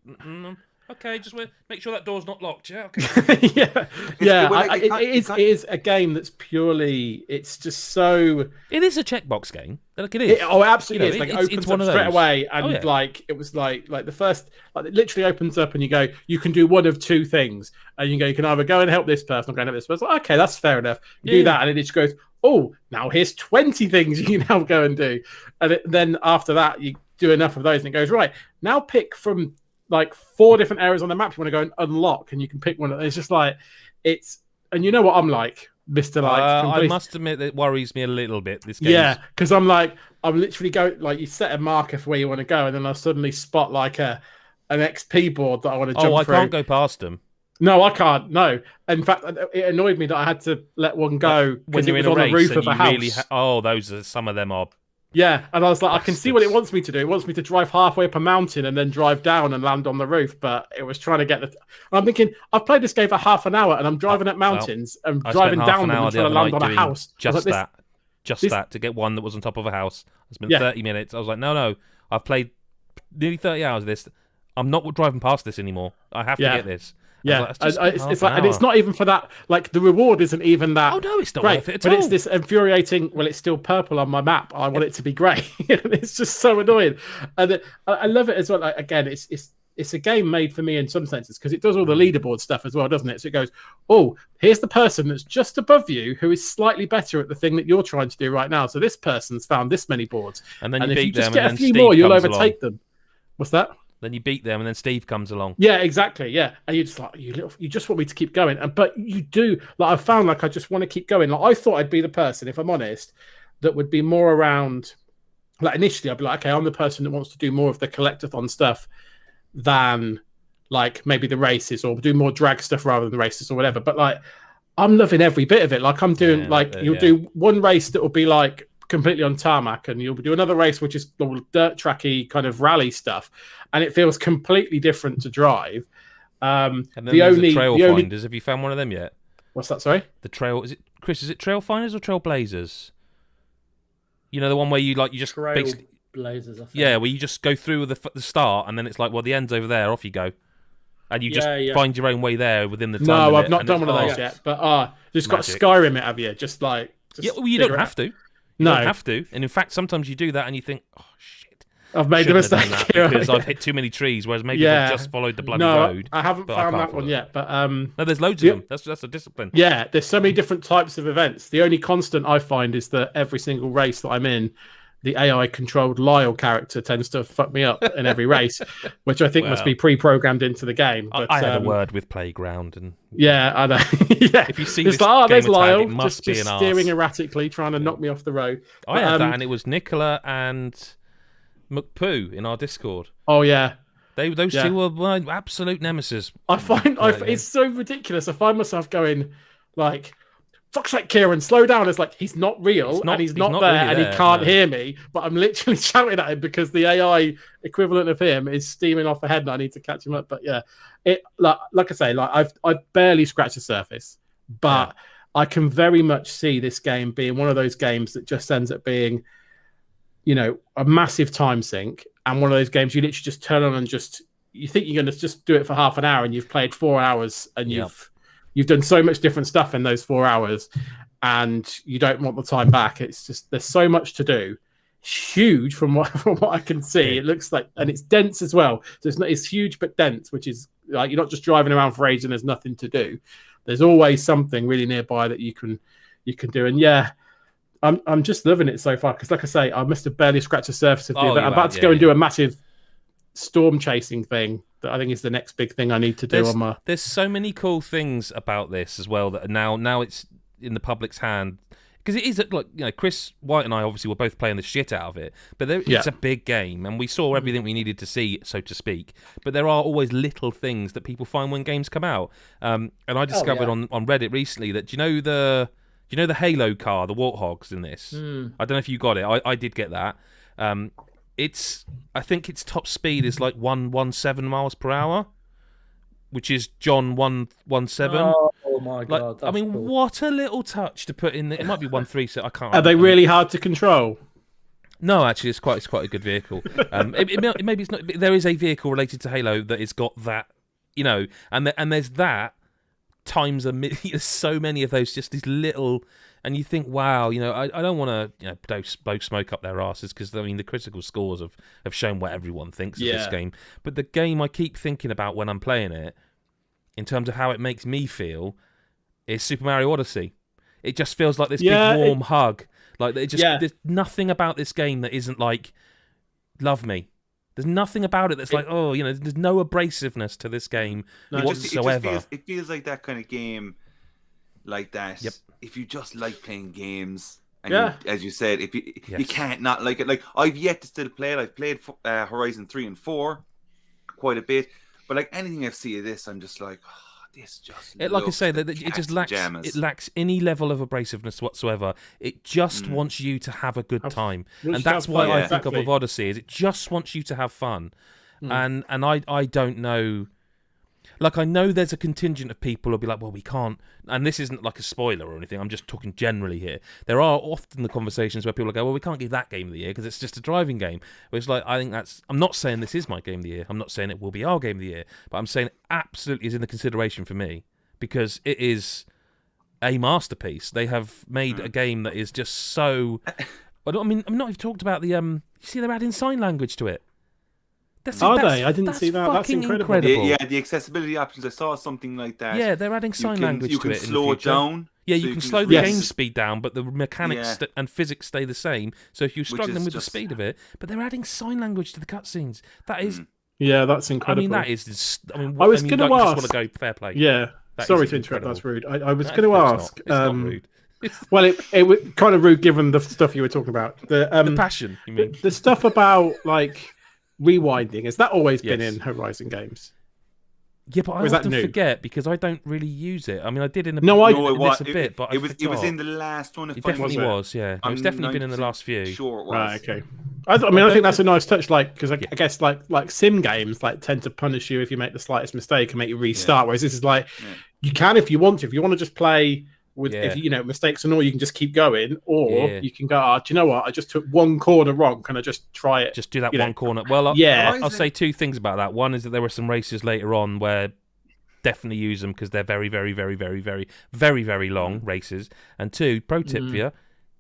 Okay, just make sure that door's not locked. Yeah, okay.
It is a game that's purely. It's just so.
It is a checkbox game. Like it is.
Absolutely is.
Like
it opens up straight away, and like it was like the first. Like it literally opens up, and you go. You can do one of two things, and you can either go and help this person, or go and help this person. Like, okay, that's fair enough. You do that, and it just goes. Oh, now here's 20 things you can now go and do, and then after that, you do enough of those, and it goes right. Now pick from like 4 different areas on the map you want to go and unlock, and you can pick one. It's just like and you know what I'm like, Mr. Like.
I must admit that it worries me a little bit. This game.
Yeah, because I'm literally going like you set a marker for where you want to go, and then I suddenly spot like an XP board that I want to jump through.
I can't go past them.
No, I can't. No. In fact, it annoyed me that I had to let one go
when you're
it was
in a
on the
race
roof of a house.
Those are some of them are.
Yeah, and I was like, I can see what it wants me to do. It wants me to drive halfway up a mountain and then drive down and land on the roof, but it was trying to get I'm thinking, I've played this game for half an hour and I'm driving up mountains and driving down them and trying to land on a house.
Just that to get one that was on top of a house. I spent 30 minutes. I was like, no, I've played nearly 30 hours of this. I'm not driving past this anymore. I have to get this.
Yeah, and it's not even for that. Like the reward isn't even that.
Oh no, it's not
great,
worth it at
all.
But
it's this infuriating. Well, it's still purple on my map. I want it to be grey. It's just so annoying, and I love it as well. Like, again, it's a game made for me in some senses because it does all the leaderboard stuff as well, doesn't it? So it goes, oh, here's the person that's just above you who is slightly better at the thing that you're trying to do right now. So this person's found this many boards,
and then
if
beat
you just
them,
get
and
a few
Steve
more, you'll overtake
along.
them. What's that?
Then you beat them, and then Steve comes along.
Yeah, exactly. Yeah, and you just like you just want me to keep going, but you do. Like I found, like I just want to keep going. Like I thought I'd be the person, if I'm honest, that would be more around. Like initially, I'd be like, okay, I'm the person that wants to do more of the collectathon stuff than like maybe the races, or do more drag stuff rather than the races or whatever. But like, I'm loving every bit of it. Like I'm doing you'll do one race that will be like completely on tarmac, and you'll do another race which is dirt tracky kind of rally stuff, and it feels completely different to drive.
And then there's the trail finders. Have you found one of them yet?
What's that? Sorry,
the trail. Is it Chris? Is it trail finders or trailblazers? You know, the one where you just basically
blazers. I think.
Yeah, where you just go through the start, and then it's like, well, the end's over there. Off you go, and you just find your own way there within the time.
No,
limit,
I've not done one of those yet. But just got Skyrim it, have you? Just well,
you don't have to. You don't have to. And in fact, sometimes you do that and you think, oh, shit.
I've made the mistake
because I've hit too many trees, whereas maybe I've just followed the bloody road.
I haven't found that one yet. But
no, there's loads of them. That's a discipline.
Yeah, there's so many different types of events. The only constant I find is that every single race that I'm in, the AI-controlled Lyle character tends to fuck me up in every race, which I think must be pre-programmed into the game. But,
I had a word with Playground, and
I know. Yeah,
if you see
it's
this
there's
game
Lyle
tag, it must
just
be an
steering
arse.
erratically, trying to knock me off the road.
I had that, and it was Nicola and McPoo in our Discord.
Oh yeah,
those two were my absolute nemesis.
I find it's so ridiculous. I find myself going like, fuck's sake, Kieran, slow down. It's like he's not real, and he's not there, and he can't hear me. But I'm literally shouting at him because the AI equivalent of him is steaming off ahead, and I need to catch him up. But yeah, it like I say, like I've barely scratched the surface, but I can very much see this game being one of those games that just ends up being, you know, a massive time sink, and one of those games you literally just turn on and you think you're going to just do it for half an hour, and you've played 4 hours, and You've done so much different stuff in those 4 hours, and you don't want the time back. It's just there's so much to do. huge from what I can see. It looks like, and it's dense as well. So it's huge but dense, which is like you're not just driving around for ages and there's nothing to do. There's always something really nearby that you can do. And yeah, I'm just loving it so far because, like I say, I must have barely scratched the surface of the event. I'm about to go and do a massive storm chasing thing that I think is the next big thing I need to do on my.
There's so many cool things about this as well that now it's in the public's hand. Because it is, like, you know, Chris White and I obviously were both playing the shit out of it, but it's a big game, and we saw everything we needed to see, so to speak. But there are always little things that people find when games come out. And I discovered on Reddit recently that do you know the Halo car, the Warthogs in this? I don't know if you got it. I did get that. I think its top speed is like 117 miles per hour, which is John 117.
Oh my god!
I mean,
cool.
What a little touch to put in there. It might be 137. So I can't.
Are they really hard to control?
No, actually, it's quite a good vehicle. Maybe it's not. There is a vehicle related to Halo that has got that, you know, and there's that times there's so many of those, just these little, and you think, wow, you know, I don't want to blow smoke up their asses because I mean the critical scores have shown what everyone thinks of this game, but the game I keep thinking about when I'm playing it, in terms of how it makes me feel, is Super Mario Odyssey. It just feels like this big warm hug. Like there's nothing about this game that isn't like, love me. There's nothing about it that's like, oh, you know, there's no abrasiveness to this game whatsoever.
It feels like that kind of game, like that. Yep. If you just like playing games, and you, as you said, if you can't not like it. Like I've yet to still play it. I've played Horizon 3 and 4 quite a bit. But like anything I've seen of this, I'm just like, oh, this just.
Like I say, that it just lacks. It lacks any level of abrasiveness whatsoever. It just wants you to have a good time, and that's why I think of Odyssey. Is it just wants you to have fun, and I don't know. Like, I know there's a contingent of people who'll be like, well, we can't, and this isn't like a spoiler or anything, I'm just talking generally here. There are often the conversations where people go, well, we can't give that game of the year because it's just a driving game. Which, like, I think I'm not saying this is my game of the year, I'm not saying it will be our game of the year, but I'm saying it absolutely is in the consideration for me because it is a masterpiece. They have made a game that is just so. I'm not even talked about the. You see, they're adding sign language to it.
Are they? I didn't see that. That's incredible.
Yeah, the accessibility options. I saw something like that.
Yeah, they're adding sign language to it. You can
slow it down.
Yeah, you can slow the game speed down, but the mechanics and physics stay the same. So if you're struggling with the speed of it, but they're adding sign language to the cutscenes. That is.
Yeah, that's incredible.
I mean, that is. I
was going to ask.
Just want to go fair play.
Yeah. Sorry to interrupt. That's rude. I was going to ask.
It's not rude.
Well, it was kind of rude given the stuff you were talking about. The
passion, you mean?
The stuff about like rewinding, has that always been in Horizon games?
Yeah, but I often forget because I don't really use it. I mean, I did in a bit, but
it was in the last one.
It definitely was. Yeah, it's definitely been in the last few.
Sure, it was.
Right, okay. I think that's a nice touch. Like, because I guess like sim games like tend to punish you if you make the slightest mistake and make you restart. Whereas this is like you can if you want to. If you want to just play with if you know mistakes and all, you can just keep going, or you can go. Do you know what? I just took one corner wrong. Can I just try it?
Just do that one corner. Well, I'll say two things about that. One is that there were some races later on where definitely use them because they're very, very, very, very, very, very, very long races. And two, pro tip for you,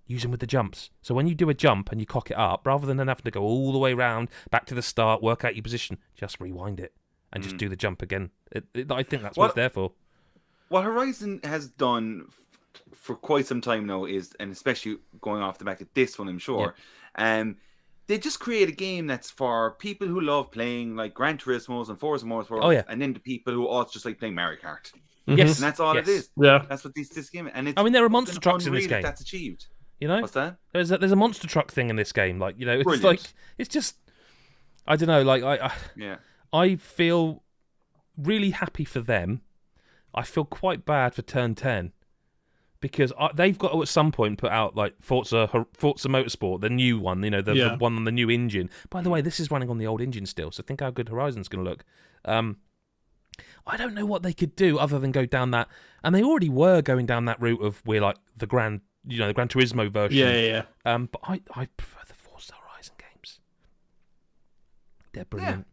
use them with the jumps. So when you do a jump and you cock it up, rather than having to go all the way around, back to the start, work out your position, just rewind it and just do the jump again. I think that's what it's there for.
What Horizon has done for quite some time now is, and especially going off the back of this one, I'm sure, they just create a game that's for people who love playing like Gran Turismo's and Forza Motorsport, and then the people who also just like playing Mario Kart.
Yes,
and that's all it is.
Yeah,
that's what this game is. And it's,
I mean, there are monster trucks in this game.
That's achieved.
You know,
what's that?
There's a monster truck thing in this game. Like, you know, it's like it's just, I don't know. Like I feel really happy for them. I feel quite bad for Turn 10 because they've got to at some point put out like Forza Motorsport, the new one, you know, the one on the new engine. By the way, this is running on the old engine still, so think how good Horizon's going to look. I don't know what they could do other than go down that, and they already were going down that route of we're like the Gran Turismo version.
Yeah.
But I prefer the Forza Horizon games. They're brilliant. Yeah.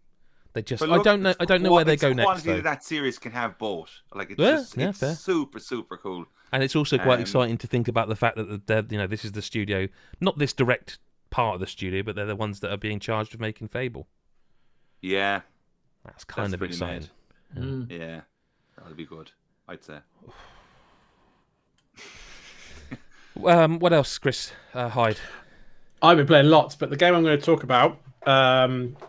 They just look, I don't know where they go next.
Quality of that series can have both. Like it's super cool.
And it's also quite exciting to think about the fact that this is the studio, not this direct part of the studio, but they're the ones that are being charged with making Fable.
Yeah,
That's kind of
pretty
exciting.
Yeah, that'll be good, I'd say.
What else, Chris Hyde?
I've been playing lots, but the game I'm going to talk about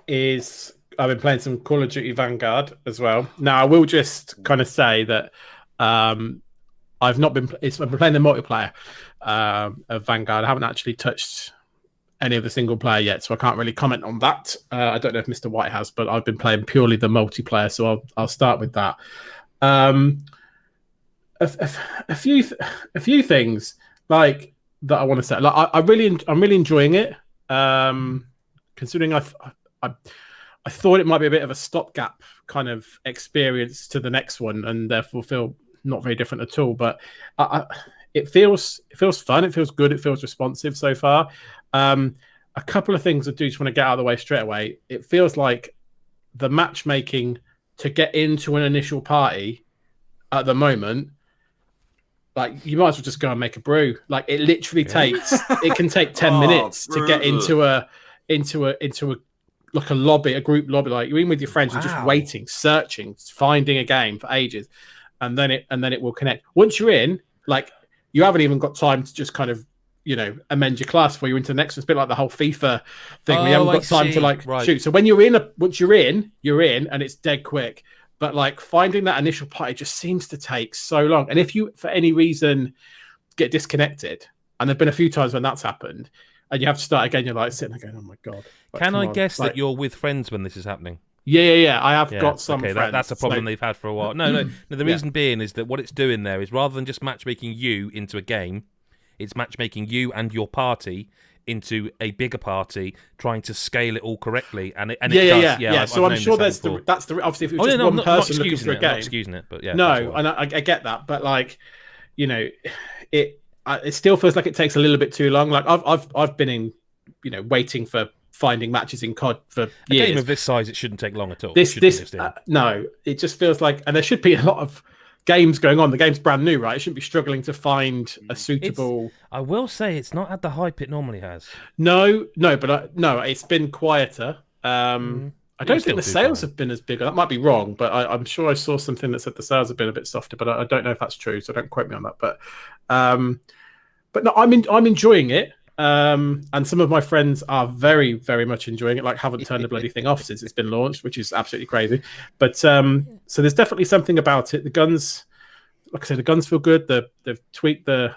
is I've been playing some Call of Duty Vanguard as well. Now, I will just kind of say that I've been playing the multiplayer of Vanguard. I haven't actually touched any of the single player yet, so I can't really comment on that. I don't know if Mr. White has, but I've been playing purely the multiplayer, so I'll start with that. A few things like that I want to say. Like I'm really enjoying it. Considering I thought it might be a bit of a stopgap kind of experience to the next one, and therefore feel not very different at all. But it feels fun. It feels good. It feels responsive so far. A couple of things I do just want to get out of the way straight away. It feels like the matchmaking to get into an initial party at the moment, like you might as well just go and make a brew. Like it literally it can take 10 minutes to get into a like a lobby, a group lobby. Like you're in with your friends and just waiting, searching, finding a game for ages, and then it will connect. Once you're in, like you haven't even got time to just kind of amend your class before you're into the next one. It's a bit like the whole FIFA thing. We haven't got time to shoot. So when once you're in, and it's dead quick. But like finding that initial party just seems to take so long. And if you, for any reason, get disconnected, and there've been a few times when that's happened, and you have to start again, you're like sitting there going, "Oh my god!" Like,
Can I guess that you're with friends when this is happening?
Yeah. I have got some friends.
That's a problem they've had for a while. No. The reason being is that what it's doing there is rather than just matchmaking you into a game, it's matchmaking you and your party into a bigger party, trying to scale it all correctly, and it does.
So I'm sure that's the obviously if it was just one person looking for a game,
not excusing it, but yeah.
No, and I get that, but like, it still feels like it takes a little bit too long. Like I've been in, waiting for finding matches in COD for years.
A game of this size, it shouldn't take long at all.
No, it just feels like, and there should be a lot of games going on. The game's brand new, right? It shouldn't be struggling to find a suitable.
I will say it's not had the hype it normally has.
No, but it's been quieter. I don't think the sales have been as big. That might be wrong, but I'm sure I saw something that said the sales have been a bit softer. But I don't know if that's true, so don't quote me on that. But no, I'm enjoying it. And some of my friends are very, very much enjoying it. Like, haven't turned the bloody thing off since it's been launched, which is absolutely crazy. But so there's definitely something about it. The guns, like I said, the guns feel good. They've tweaked they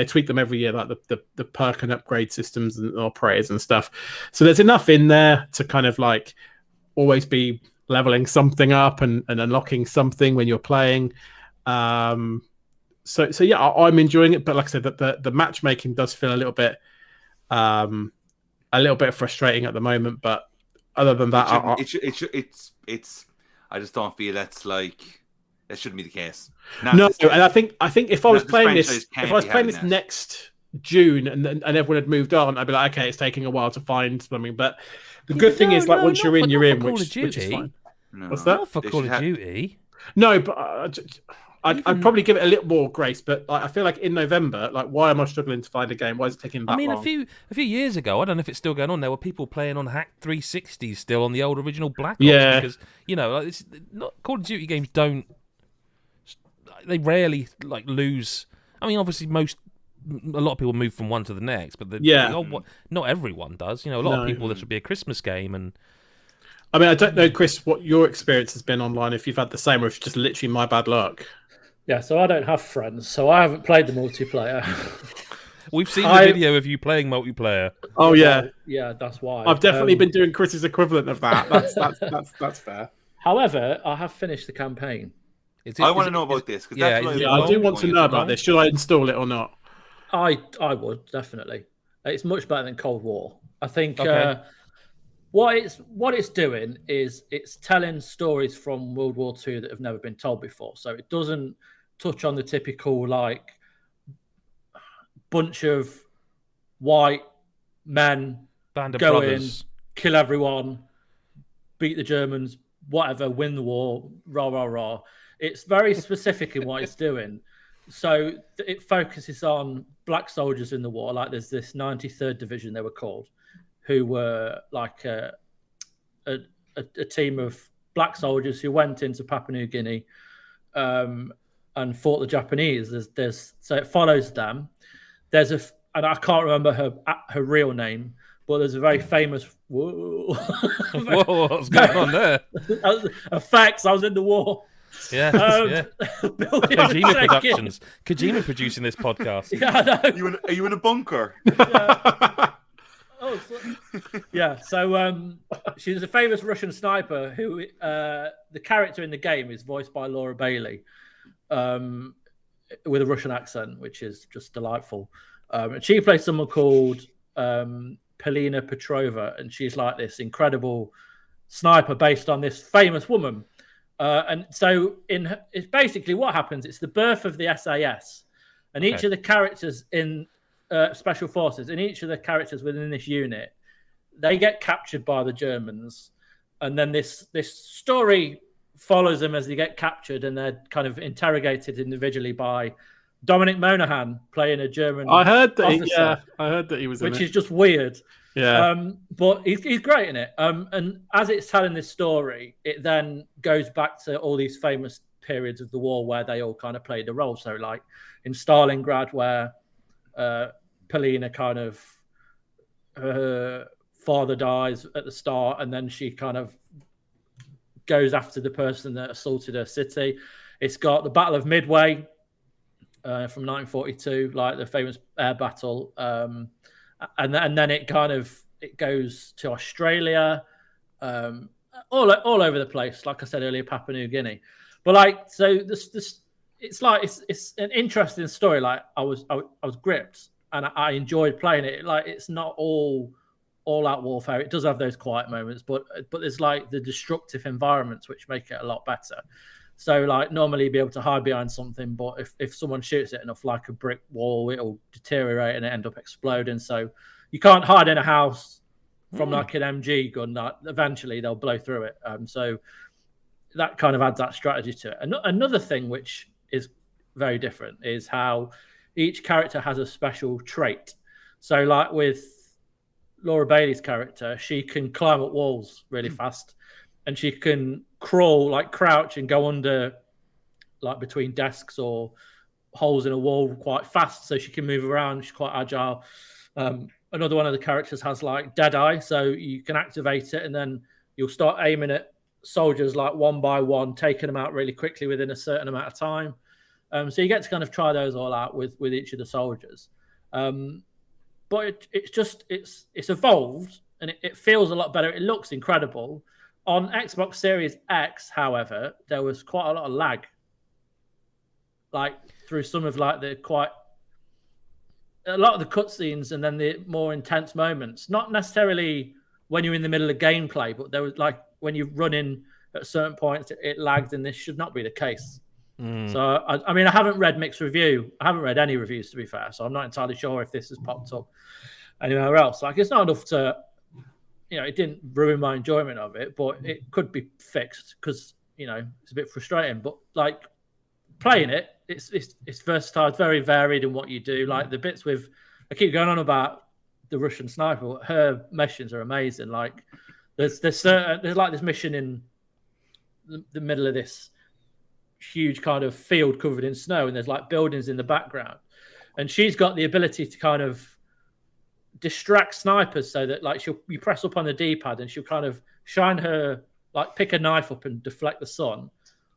tweak them every year, like the perk and upgrade systems and operators and stuff. So there's enough in there to kind of like always be leveling something up and unlocking something when you're playing. So yeah, I'm enjoying it, but like I said, the matchmaking does feel a little bit frustrating at the moment. But other than that,
I just don't feel that shouldn't be the case.
And I think if I was playing this next June and everyone had moved on, I'd be like, okay, it's taking a while to find something. But the good thing is, like, once you're in, you're in, which is fine. What's that?
Not for Call of Duty.
No, but I'd probably give it a little more grace, but I feel like in November, like, why am I struggling to find a game? Why is it taking that long?
a few years ago, I don't know if it's still going on. There were people playing on hacked 360s still on the old original Black Ops.
Yeah,
because it's not Call of Duty games don't. They rarely lose. I mean, obviously, a lot of people move from one to the next, but not everyone does. A lot of people. This would be a Christmas game, and
I mean, I don't know, Chris, what your experience has been online. If you've had the same, or if it's just literally my bad luck.
Yeah, so I don't have friends, so I haven't played the multiplayer.
We've seen the video of you playing multiplayer.
Oh yeah,
yeah, that's why.
I've definitely been doing Chris's equivalent of that. That's fair.
However, I have finished the campaign.
I want to know about this.
I do want to know about this. Should I install it or not?
I would definitely. It's much better than Cold War. I think.
Okay.
What it's doing is it's telling stories from World War II that have never been told before. So it doesn't touch on the typical bunch of white men
band of
go
brothers,
in, kill everyone, beat the Germans, whatever, win the war, rah rah rah. It's very specific in what it's doing. so it focuses on black soldiers in the war. Like there's this 93rd Division, they were called, who were like a team of black soldiers who went into Papua New Guinea and fought the Japanese. So it follows them. And I can't remember her real name, but there's a very famous. Whoa,
what's going on there?
Effects. I was in the war.
Yeah, Kojima Productions. Kojima producing this podcast.
Yeah, I know.
Are you in a bunker?
Yeah. So she's a famous Russian sniper who the character in the game is voiced by Laura Bailey, with a Russian accent, which is just delightful. And she plays someone called Polina Petrova, and she's like this incredible sniper based on this famous woman. And so it's basically what happens. It's the birth of the SAS, and each of the characters in Special Forces, and each of the characters within this unit, they get captured by the Germans, and then this story follows them as they get captured, and they're kind of interrogated individually by Dominic Monaghan playing a German.
I heard that.
I
heard that he was,
which is just weird.
Yeah.
But he's great in it. And as it's telling this story, it then goes back to all these famous periods of the war where they all kind of played a role. So like in Stalingrad, where Polina kind of, her father dies at the start, and then she kind of goes after the person that assaulted her city. It's got the Battle of Midway from 1942, like the famous air battle. And then it goes to Australia, all over the place. Like I said earlier, Papua New Guinea. But like, so this it's like it's an interesting story. Like I was gripped, and I enjoyed playing it. Like it's not all out warfare. It does have those quiet moments, but there's like the destructive environments which make it a lot better. So like normally you'd be able to hide behind something, but if someone shoots it enough, like a brick wall, it'll deteriorate and it end up exploding. So you can't hide in a house from like an MG gun. That eventually they'll blow through it. So that kind of adds that strategy to it. Another thing which is very different is how each character has a special trait. So like with Laura Bailey's character, she can climb up walls really fast, and she can crouch and go under, like between desks or holes in a wall quite fast, so she can move around. She's quite agile. Another one of the characters has like Deadeye, so you can activate it, and then you'll start aiming at soldiers like one by one, taking them out really quickly within a certain amount of time. So you get to kind of try those all out with each of the soldiers. But it's evolved, and it feels a lot better. It looks incredible. On Xbox Series X, however, there was quite a lot of lag, like through some of like a lot of the cutscenes, and then the more intense moments. Not necessarily when you're in the middle of gameplay, but there was like when you run in at certain points, it lagged, and this should not be the case. So I mean, I haven't read mixed review. I haven't read any reviews, to be fair, so I'm not entirely sure if this has popped up anywhere else. Like it's not enough to. It didn't ruin my enjoyment of it, but it could be fixed because, it's a bit frustrating. But like playing it, it's versatile, it's very varied in what you do. Like the bits I keep going on about the Russian sniper, her missions are amazing. Like there's like this mission in the middle of this huge kind of field covered in snow, and there's like buildings in the background, and she's got the ability to kind of distract snipers, so that like you press up on the D-pad and she'll kind of shine her, like pick a knife up and deflect the sun,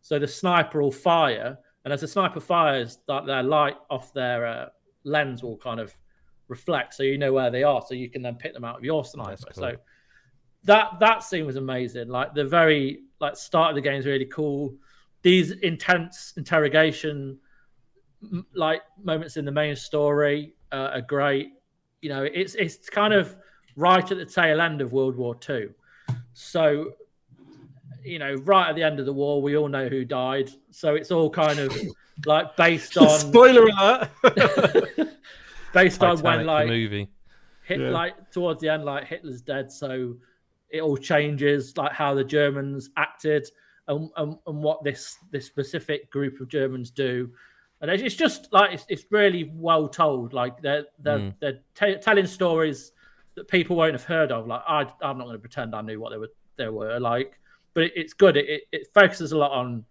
so the sniper will fire, and as the sniper fires, like their light off their lens will kind of reflect, so you know where they are, so you can then pick them out of your sniper. Cool. So that scene was amazing. Like the very start of the game is really cool. These intense interrogation like moments in the main story are great. It's kind of right at the tail end of World War II. So, right at the end of the war, we all know who died. So it's all kind of like based on
spoiler alert.
Based
Titanic,
on when like
the movie.
Like towards the end, like Hitler's dead. So it all changes, like how the Germans acted and what this specific group of Germans do. And it's just like it's really well told. Like they're telling stories that people won't have heard of. Like I'm not going to pretend I knew what they were like, but it's good. It focuses a lot on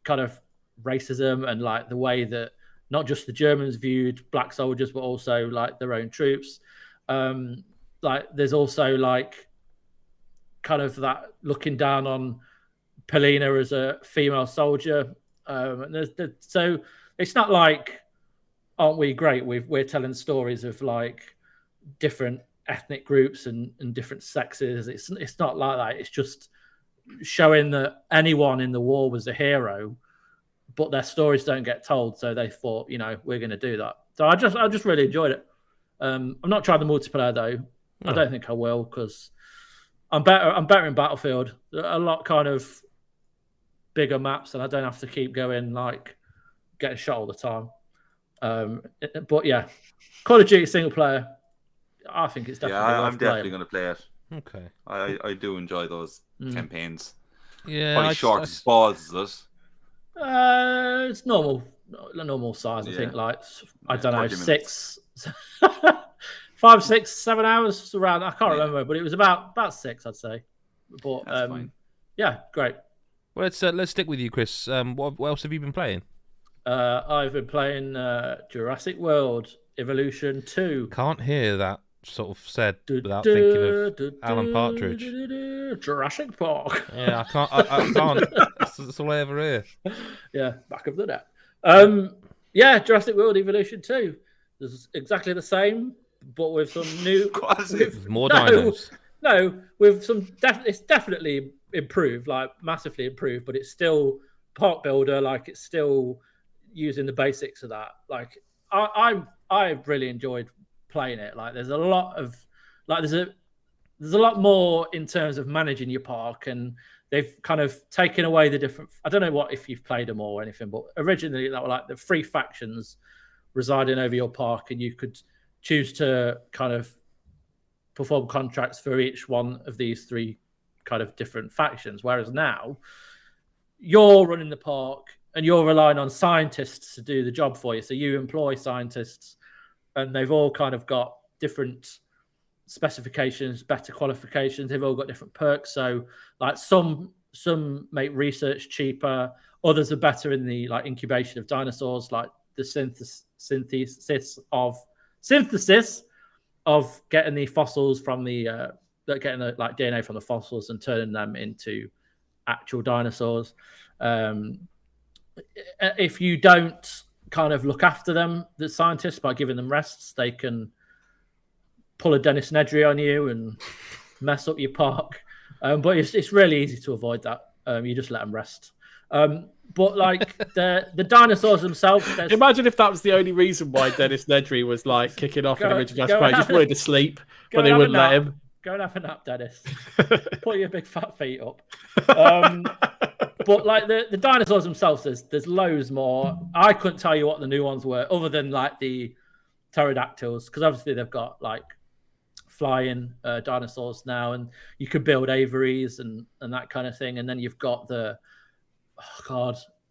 kind of racism and like the way that not just the Germans viewed black soldiers, but also like their own troops. Like there's also like kind of that looking down on Polina as a female soldier. And so it's not like, aren't we great? We're telling stories of like different ethnic groups and different sexes. It's not like that. It's just showing that anyone in the war was a hero, but their stories don't get told. So they thought, we're going to do that. So I just really enjoyed it. I'm not trying the multiplayer though. No. I don't think I will because I'm better in Battlefield. A lot kind of bigger maps, and I don't have to keep going like getting shot all the time. But yeah, Call of Duty single player. I think it's definitely.
Yeah, I'm definitely going to play it.
Okay.
I do enjoy those campaigns.
Yeah.
Probably short as balls, is it?
It's normal size. I think like I don't know 6, 5, 6, 7 hours around. I can't remember, but it was about 6, I'd say. But
that's fine.
Yeah, great.
Well, let's stick with you, Chris. What else have you been playing?
I've been playing Jurassic World Evolution 2.
Can't hear that sort of said without thinking of Alan Partridge.
Jurassic Park.
Yeah, I can't. That's all I ever hear.
Yeah, back of the net. Yeah, Jurassic World Evolution 2. It's exactly the same, but with some new...
more dinos.
No, with some... It's definitely improved, like massively improved, but it's still park builder, like it's still using the basics of that. Like I've really enjoyed playing it. Like there's a lot more in terms of managing your park, and they've kind of taken away the different. I don't know if you've played them or anything, but originally that were like the 3 factions residing over your park, and you could choose to kind of perform contracts for each one of these 3 kind of different factions. Whereas now you're running the park and you're relying on scientists to do the job for you. So you employ scientists, and they've all kind of got different specifications, better qualifications. They've all got different perks. So like some make research cheaper, others are better in the like incubation of dinosaurs, like the synthesis of getting the fossils from getting the like DNA from the fossils and turning them into actual dinosaurs. If you don't kind of look after them, the scientists, by giving them rests, they can pull a Dennis Nedry on you and mess up your park. But it's really easy to avoid that. You just let them rest. But like the dinosaurs themselves.
Imagine if that was the only reason why Dennis Nedry was like kicking off in original Jurassic World. He just wanted to sleep, but they wouldn't let him.
Go and have a nap, Dennis. Put your big fat feet up. But like the dinosaurs themselves, there's loads more. I couldn't tell you what the new ones were, other than like the pterodactyls, because obviously they've got like flying dinosaurs now, and you could build aviaries and that kind of thing. And then you've got the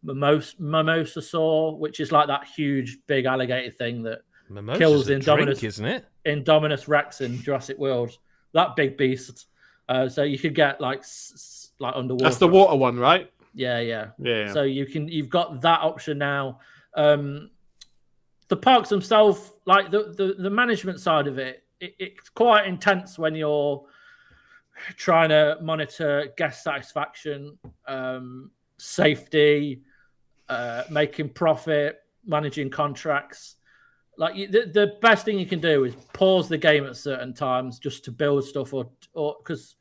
Mimosasaur, which is like that huge big alligator thing that kills Indominus,
isn't it?
Indominus Rex in Jurassic World. That big beast. So you could get like underwater.
That's the water one, right?
Yeah. So you've got that option now. The parks themselves, like the management side of it's quite intense when you're trying to monitor guest satisfaction, safety, making profit, managing contracts. Like the best thing you can do is pause the game at certain times just to build stuff, or because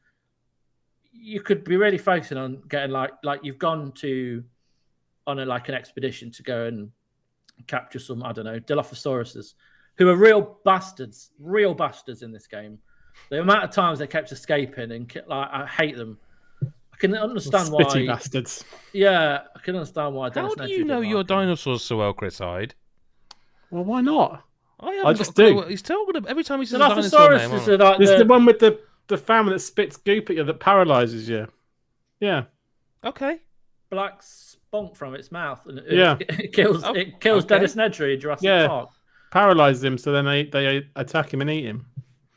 you could be really focusing on getting like you've gone on an expedition to go and capture some, I don't know, Dilophosauruses, who are real bastards in this game. The amount of times they kept escaping, and I hate them. I can understand why.
Spitty bastards.
Yeah, I can understand why.
How do you know your dinosaurs so well, Chris Hyde?
Well, why not?
I just do. He's talking about every time he says a
dinosaur
name.
Is like
the one with the family that spits goop at you that paralyzes you. Yeah.
Okay.
black spunk from its mouth, and
Yeah.
it kills Dennis Nedry in Jurassic Park.
Paralyzes him, so then they attack him and eat him.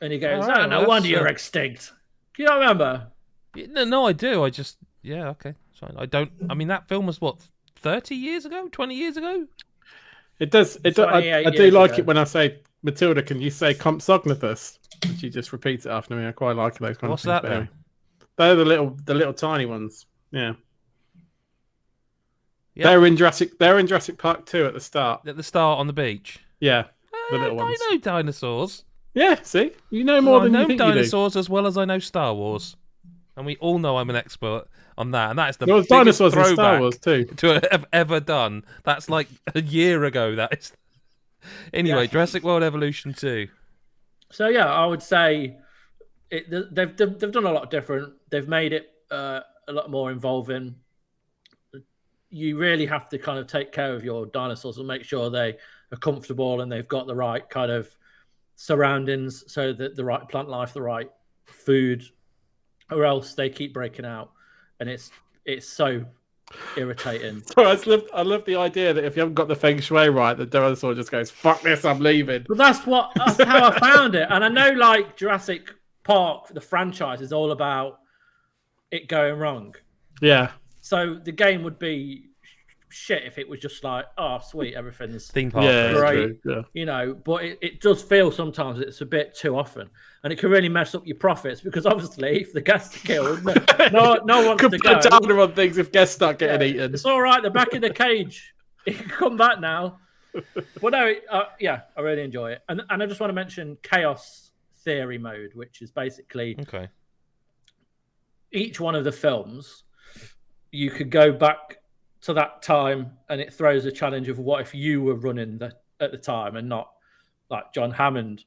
And he goes,
All right,
no
well,
wonder you're extinct. Do you not remember?
No, I do. I just, okay. Sorry. I don't. I mean, that film was what, 30 years ago, 20 years ago.
It does. I do like it when I say, Matilda, can you say Compsognathus? And she just repeats it after me. I quite like those kind
What's
of things.
that then?
They're the little tiny ones. Yeah.
Yep.
They're in Jurassic Park 2 at the start.
At the start on the beach.
Yeah. The little ones.
I know dinosaurs.
Yeah, see? You know more than you think
dinosaurs as well as I know Star Wars. And we all know I'm an expert on that. And that's the
biggest dinosaurs in Star Wars too.
To have ever done. That's like a year ago. That is. Anyway, Jurassic World Evolution 2.
So yeah, I would say they've done a lot different. They've made it a lot more involving. You really have to kind of take care of your dinosaurs and make sure they are comfortable and they've got the right kind of surroundings, so that the right plant life, the right food, or else they keep breaking out, and it's so irritating.
So I love the idea that if you haven't got the feng shui right, the dinosaur just goes, "Fuck this, I'm leaving."
But that's how I found it, and I know like Jurassic Park, the franchise, is all about it going wrong.
Yeah.
So the game would be shit if it was just like, oh, sweet, everything's
theme park,
great,
yeah.
But it does feel sometimes it's a bit too often, and it can really mess up your profits, because obviously if the guests are killed, no one wants to go.
Put down on things if guests start getting eaten.
It's all right, they're back in the cage. It can come back now. But no, I really enjoy it, and I just want to mention Chaos Theory mode, which is basically each one of the films. You could go back to that time, and it throws a challenge of what if you were running at the time, and not like John Hammond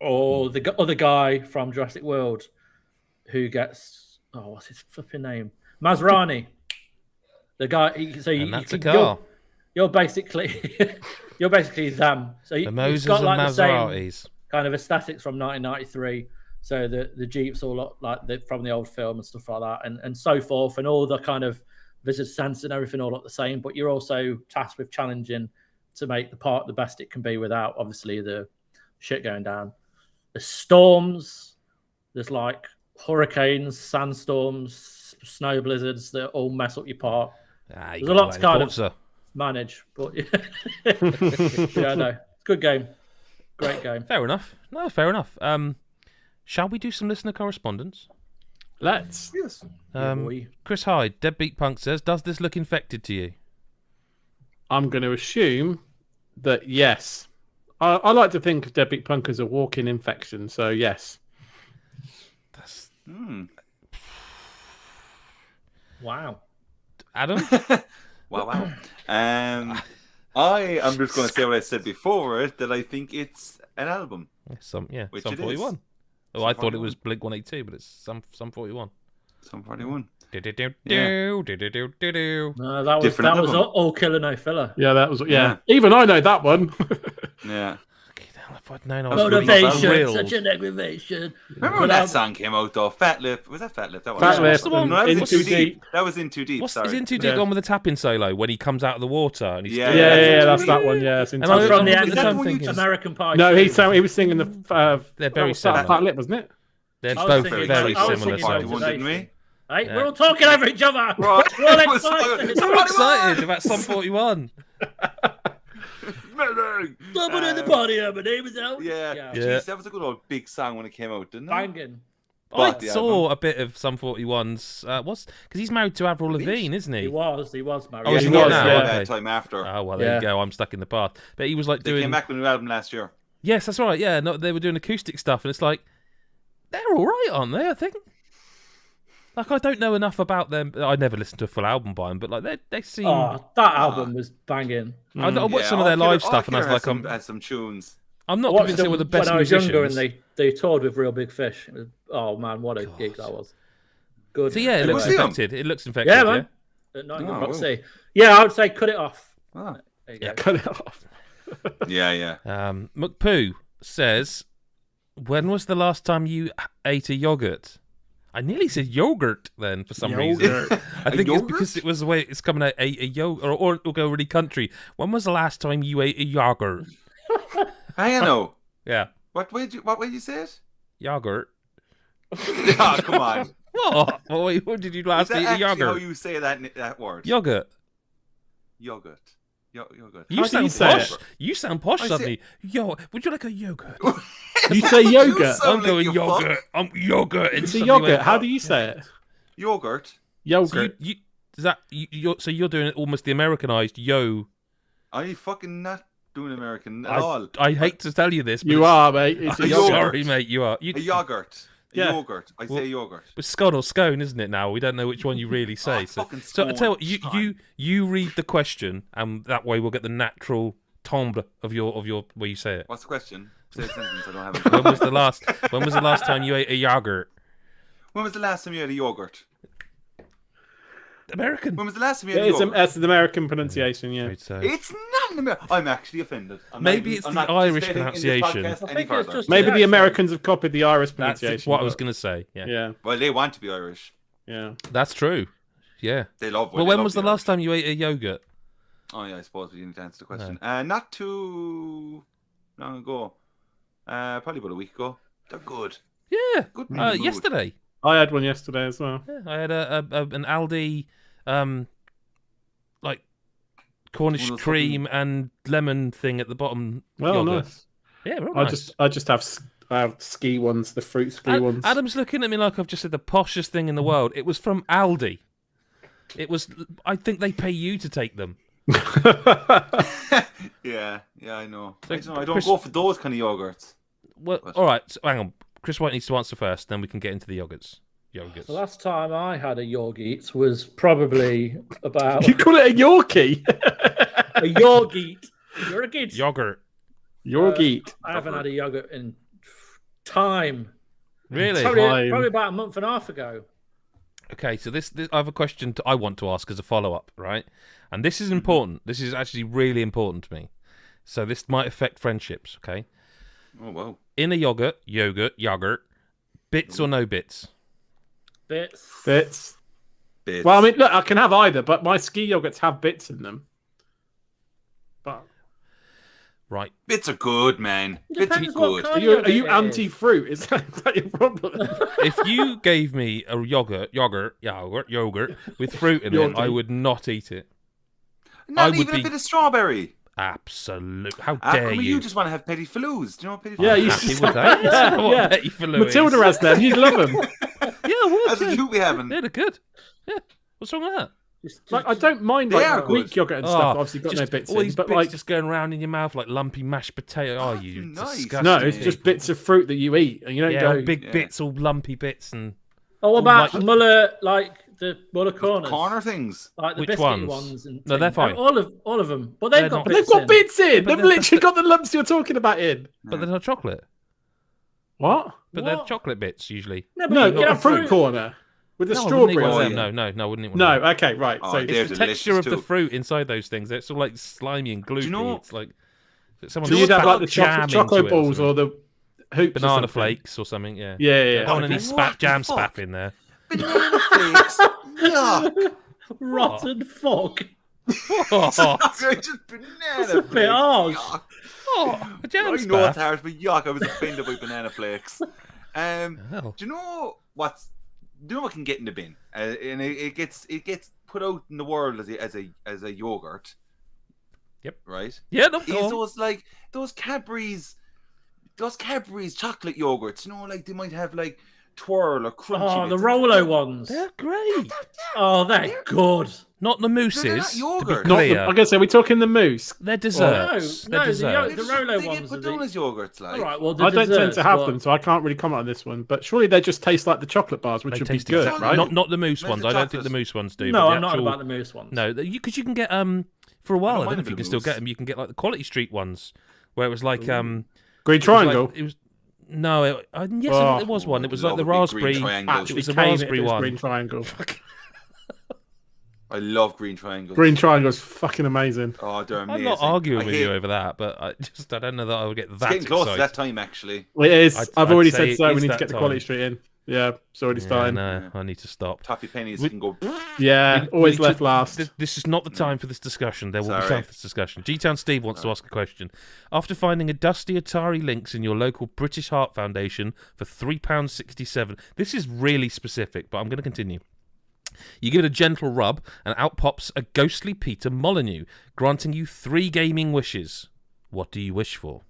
or the other guy from Jurassic World who gets what's his flipping name? Masrani. The guy. So you can go. You're basically them. So
the Moses
got like
and
the same
Maseratis
kind of aesthetics from 1993. So the Jeeps all look like from the old film and stuff like that, and so forth, and all the kind of visitor sense and everything all look the same. But you're also tasked with challenging to make the park the best it can be without obviously the shit going down. There's storms, there's like hurricanes, sandstorms, snow blizzards that all mess up your park. There's a lot to kind of manage, but yeah, no, good game, great game.
Fair enough. No, fair enough. Shall we do some listener correspondence?
Let's.
Yes.
Chris Hyde, Deadbeat Punk says, does this look infected to you?
I'm going to assume that yes. I like to think of Deadbeat Punk as a walk-in infection, so yes.
That's...
Wow.
Adam?
Wow. I'm just going to say what I said before, that I think it's an album.
Some
which
41. Oh, I thought it was Blink 182, but it's some 41.
Some 41.
No,
that was all killer, no filler.
Yeah, that was Even I know that one.
Yeah.
Motivation, such an aggravation.
Remember when that song came out though? Fat Lip. Was that Fat Lip? That was
Fat Lip.
No,
that was in Too Deep. That was in Too Deep.
Is in Too Deep on with the tapping solo when he comes out of the water? And he's
that's that one. Yeah, it's in
From the American Pie.
No, he was singing the.
They're very similar.
Fat Lip, wasn't it?
They're both very similar songs.
Didn't we?
Hey, we're all talking over each other.
Right.
We're all excited.
So excited about Sum 41.
Someone in the party, my name is Al.
Yeah. Jeez, that was a good old big song when it came out, didn't it?
Banging.
I saw a bit of Sum 41's. Because he's married to Avril Lavigne, isn't he?
He was married.
Oh, is he
was
now?
that time after.
Oh, well, there you go. I'm stuck in the past. But he was like
They came back with a new album last year.
Yes, that's right. Yeah, no, they were doing acoustic stuff, and it's like, they're all right, aren't they, I think? Like, I don't know enough about them. I never listened to a full album by them, but like they seem.
Oh, that album was banging.
I watched some of their live stuff, and I was like,
had some tunes.
I'm not convinced they were the best
when
musicians.
I was younger, and they toured with Real Big Fish. It was, oh man, what a gig that was! Good.
So yeah, it looks infected. It looks infected.
Yeah, man. Yeah, I would say cut it off.
Oh.
There you go.
Cut it off.
Yeah.
McPoo says, when was the last time you ate a yogurt? I nearly said yogurt then for some reason. I think it's because it was the way it's coming out a yogurt, or it'll go really country. When was the last time you ate a yogurt?
I know.
Yeah.
What way did you say it?
Yogurt.
Oh, come on.
What? When did you last eat a yogurt?
How you say that word?
Yogurt.
Yogurt. Yogurt.
You sound posh. You sound posh suddenly. Yo, would you like a yogurt?
You say yogurt.
I'm going yogurt. I'm yogurt.
It's a yogurt. How do you say it?
Yogurt.
Yogurt.
So you're doing it almost the Americanized yo.
I fucking not doing American at all.
I hate to tell you this, but
You are, mate. It's a yogurt.
Sorry, mate. You are.
A yogurt.
Yeah.
Yogurt. I say yogurt.
It's scone or scone, isn't it? Now we don't know which one you really say. So I tell you, what, you read the question, and that way we'll get the natural timbre of your where you say it.
What's the question? Say a sentence. I don't have it.
When was the last time you ate a yogurt?
When was the last time you had a yogurt?
American.
When was the last time you had a
It's
yogurt?
that's the American pronunciation, yeah.
It's not an American. I'm actually offended.
Maybe it's the Irish pronunciation.
Maybe the Americans have copied the Irish
That's
pronunciation.
what I was going to say. Yeah.
Yeah.
Well, they want to be Irish.
Yeah.
That's true. Yeah.
They love.
Well, when was the last time you ate a yogurt?
Oh yeah, I suppose we didn't answer the question. Not too long ago. Probably about a week ago. They're good.
Yeah.
Good.
Yesterday.
I had one yesterday as well.
Yeah, I had an Aldi, like Cornish cream and lemon thing at the bottom.
Well,
yogurt.
nice.
Yeah, real nice.
I just have ski ones, the fruit ski ones.
Adam's looking at me like I've just said the poshest thing in the world. It was from Aldi. It was. I think they pay you to take them.
yeah, I know.
So,
I don't go for those kind of yogurts.
Well, all right. So hang on. Chris White needs to answer first, then we can get into the yogurts.
The last time I had a Yorgite was probably about...
You call it a Yorkie?
A Yorgite.
Yogurt.
Yorgite.
I haven't had a yogurt in time.
Really?
Probably about a month and a half ago.
Okay, so this I have a question I want to ask as a follow-up, right? And this is important. This is actually really important to me. So this might affect friendships, okay?
Oh, wow.
In a yogurt, bits or no bits?
Bits.
Well, I mean, look, I can have either, but my ski yogurts have bits in them. But
right,
bits are good, man. Bits are good.
Are you anti-fruit? Is that your problem?
If you gave me a yogurt with fruit in it, I would not eat it.
Not even a bit of strawberry.
Absolutely. How dare you?
You just want to have petit faloos. Do you know what petit faloos?
Yeah, you
happy with that.
yeah.
Petit faloos.
Matilda has them. You'd love them.
Yeah, I would.
That's what you'll be having.
Yeah, they're good. Yeah. What's wrong with that?
Like, I don't mind Greek yogurt and stuff. Obviously, got no bits
all
in,
these
but
bits
like
just going around in your mouth like lumpy mashed potato. Oh, you
nice.
disgusting.
No, it's just bits of fruit that you eat, and you don't go
big bits, all lumpy bits, and.
Oh, what about Muller? Like the Muller corners,
corner things.
like the
Which
biscuity
ones?
And
No, they're fine.
All of them, but they've got
bits in.
But
They've literally got the lumps you're talking about in.
But they're not chocolate.
What?
But they're chocolate bits usually.
No, get a fruit corner with the strawberry.
No, I wouldn't eat one.
No, okay, right.
Oh,
So
it's the texture of the fruit inside those things. It's all like slimy and gloopy.
Do you know,
it's like someone.
So you'd have like the
jam
choco
into it
balls or the hoops,
banana flakes or something. Yeah.
Yeah.
I don't want any jam spap in there.
Banana flakes. Yuck.
rotten fuck.
Just banana
That's a bit harsh.
Oh, a jam
I
spap.
know it's harsh, but yuck! I was offended by banana flakes. Do you know what can get in the bin? And it gets put out in the world as a yogurt.
Yep.
Right.
Yeah. No.
Those Cadbury's chocolate yogurts. You know, like they might have like twirl or crunchy.
Oh, the Rolo ones.
They're great.
Oh, they're good.
Not the mousses.
They're not yogurt.
Clear.
I guess we're talking the mousse.
They're desserts.
No,
They're desserts.
the Rolo
they
ones
get put
are
down as yogurts. Like.
All right, well,
I don't tend to have
but...
them, so I can't really comment on this one. But surely they just taste like the chocolate bars, which would be good,
exactly.
right?
Not the mousse ones. I don't think the mousse ones do.
No,
but
I'm
the
not
actual...
about the mousse ones.
No, because you can get for a while. I don't know if you can still
mousse.
get them. You can get like the Quality Street ones, where it was like
Green Triangle.
It was no, it was one. It was like the raspberry. It was the raspberry one.
Green Triangle.
I love green triangles.
Green Triangle is fucking amazing.
Oh, they're amazing.
I'm not arguing with you over that, but I don't know that I would get that.
It's getting close
excited.
to that time, actually.
Well, it is. I've already said so.
it
We
is
need to
that
get the
time.
Quality Street in. Yeah, it's already starting.
No, I need to stop.
Toffee pennies
We-
can go.
Yeah, always left last.
This is not the time for this discussion. There will be time for this discussion. G-Town Steve wants to ask a question. After finding a dusty Atari Lynx in your local British Heart Foundation for £3.67, this is really specific, but I'm going to continue. You give it a gentle rub, and out pops a ghostly Peter Molyneux, granting you 3 gaming wishes. What do you wish for?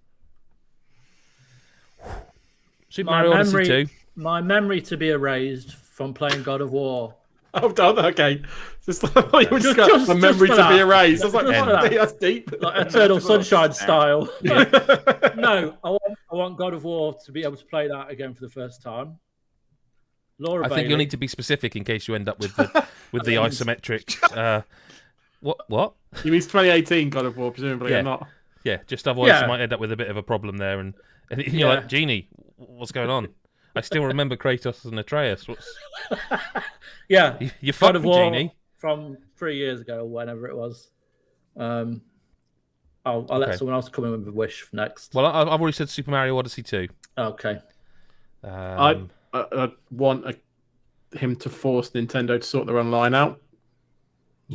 Super Mario Odyssey 2.
My memory to be erased from playing God of War.
Oh, okay. Just like you were just my memory to be erased. I was like, that's deep.
Like Eternal Sunshine style. No, I want God of War to be able to play that again for the first time. Laura
I think you'll need to be specific in case you end up with the isometric. What?
You mean 2018 God of War, presumably, or not?
Yeah, just otherwise you might end up with a bit of a problem there, and you're like, Genie, what's going on? I still remember Kratos and Atreus. What's...
Yeah,
you fucked me, Genie.
From 3 years ago, or whenever it was. I'll let someone else come in with a wish next.
Well, I've already said Super Mario Odyssey 2.
Okay.
I want him to force Nintendo to sort their online out.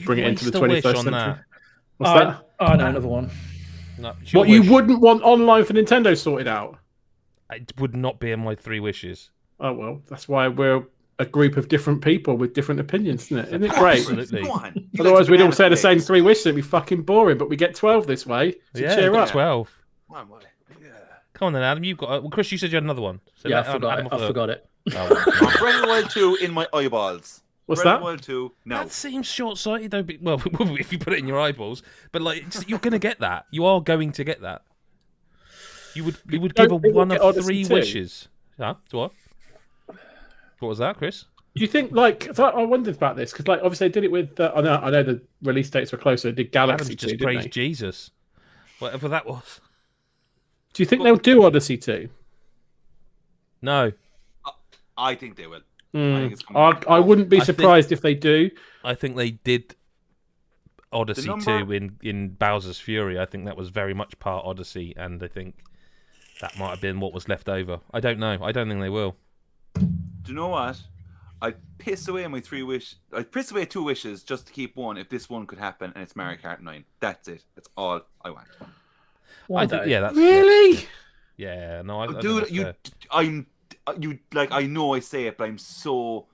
Bring it into the 21st century. What's that?
I know another one.
No,
what, you wouldn't want online for Nintendo sorted out?
It would not be in my 3 wishes.
Oh, well, that's why we're a group of different people with different opinions, isn't it? Isn't it great?
Absolutely.
Otherwise, we'd all say the same 3 wishes. It'd be fucking boring, but we get 12 this way. So cheer up.
12. Come on then, Adam. You've got... Well, Chris, you said you had another one. So
I forgot it.
Oh, Breath of the Wild 2 in my eyeballs.
What's
Breath
that?
of the Wild 2, no.
That seems short-sighted, though. Well, if you put it in your eyeballs. But, like, you're going to get that. You are going to get that. You would give a one of 3 wishes. Huh? What? What was that, Chris?
Do you think, like, so I wondered about this, because, like, obviously they did it with, I know the release dates were closer. They did Galaxy 2, didn't
praise
they?
Jesus. Whatever that was.
Do you think they'll do Odyssey 2?
No.
I think they will.
I wouldn't be surprised if they do.
I think they did Odyssey 2 in Bowser's Fury. I think that was very much part Odyssey, and I think that might have been what was left over. I don't know. I don't think they will.
Do you know what? I'd piss away my 3 wishes. I'd piss away 2 wishes just to keep one if this one could happen, and it's Mario Kart 9. That's it. That's all I want.
I think, that's
really.
Yeah, no,
dude, I know I say it, but I'm so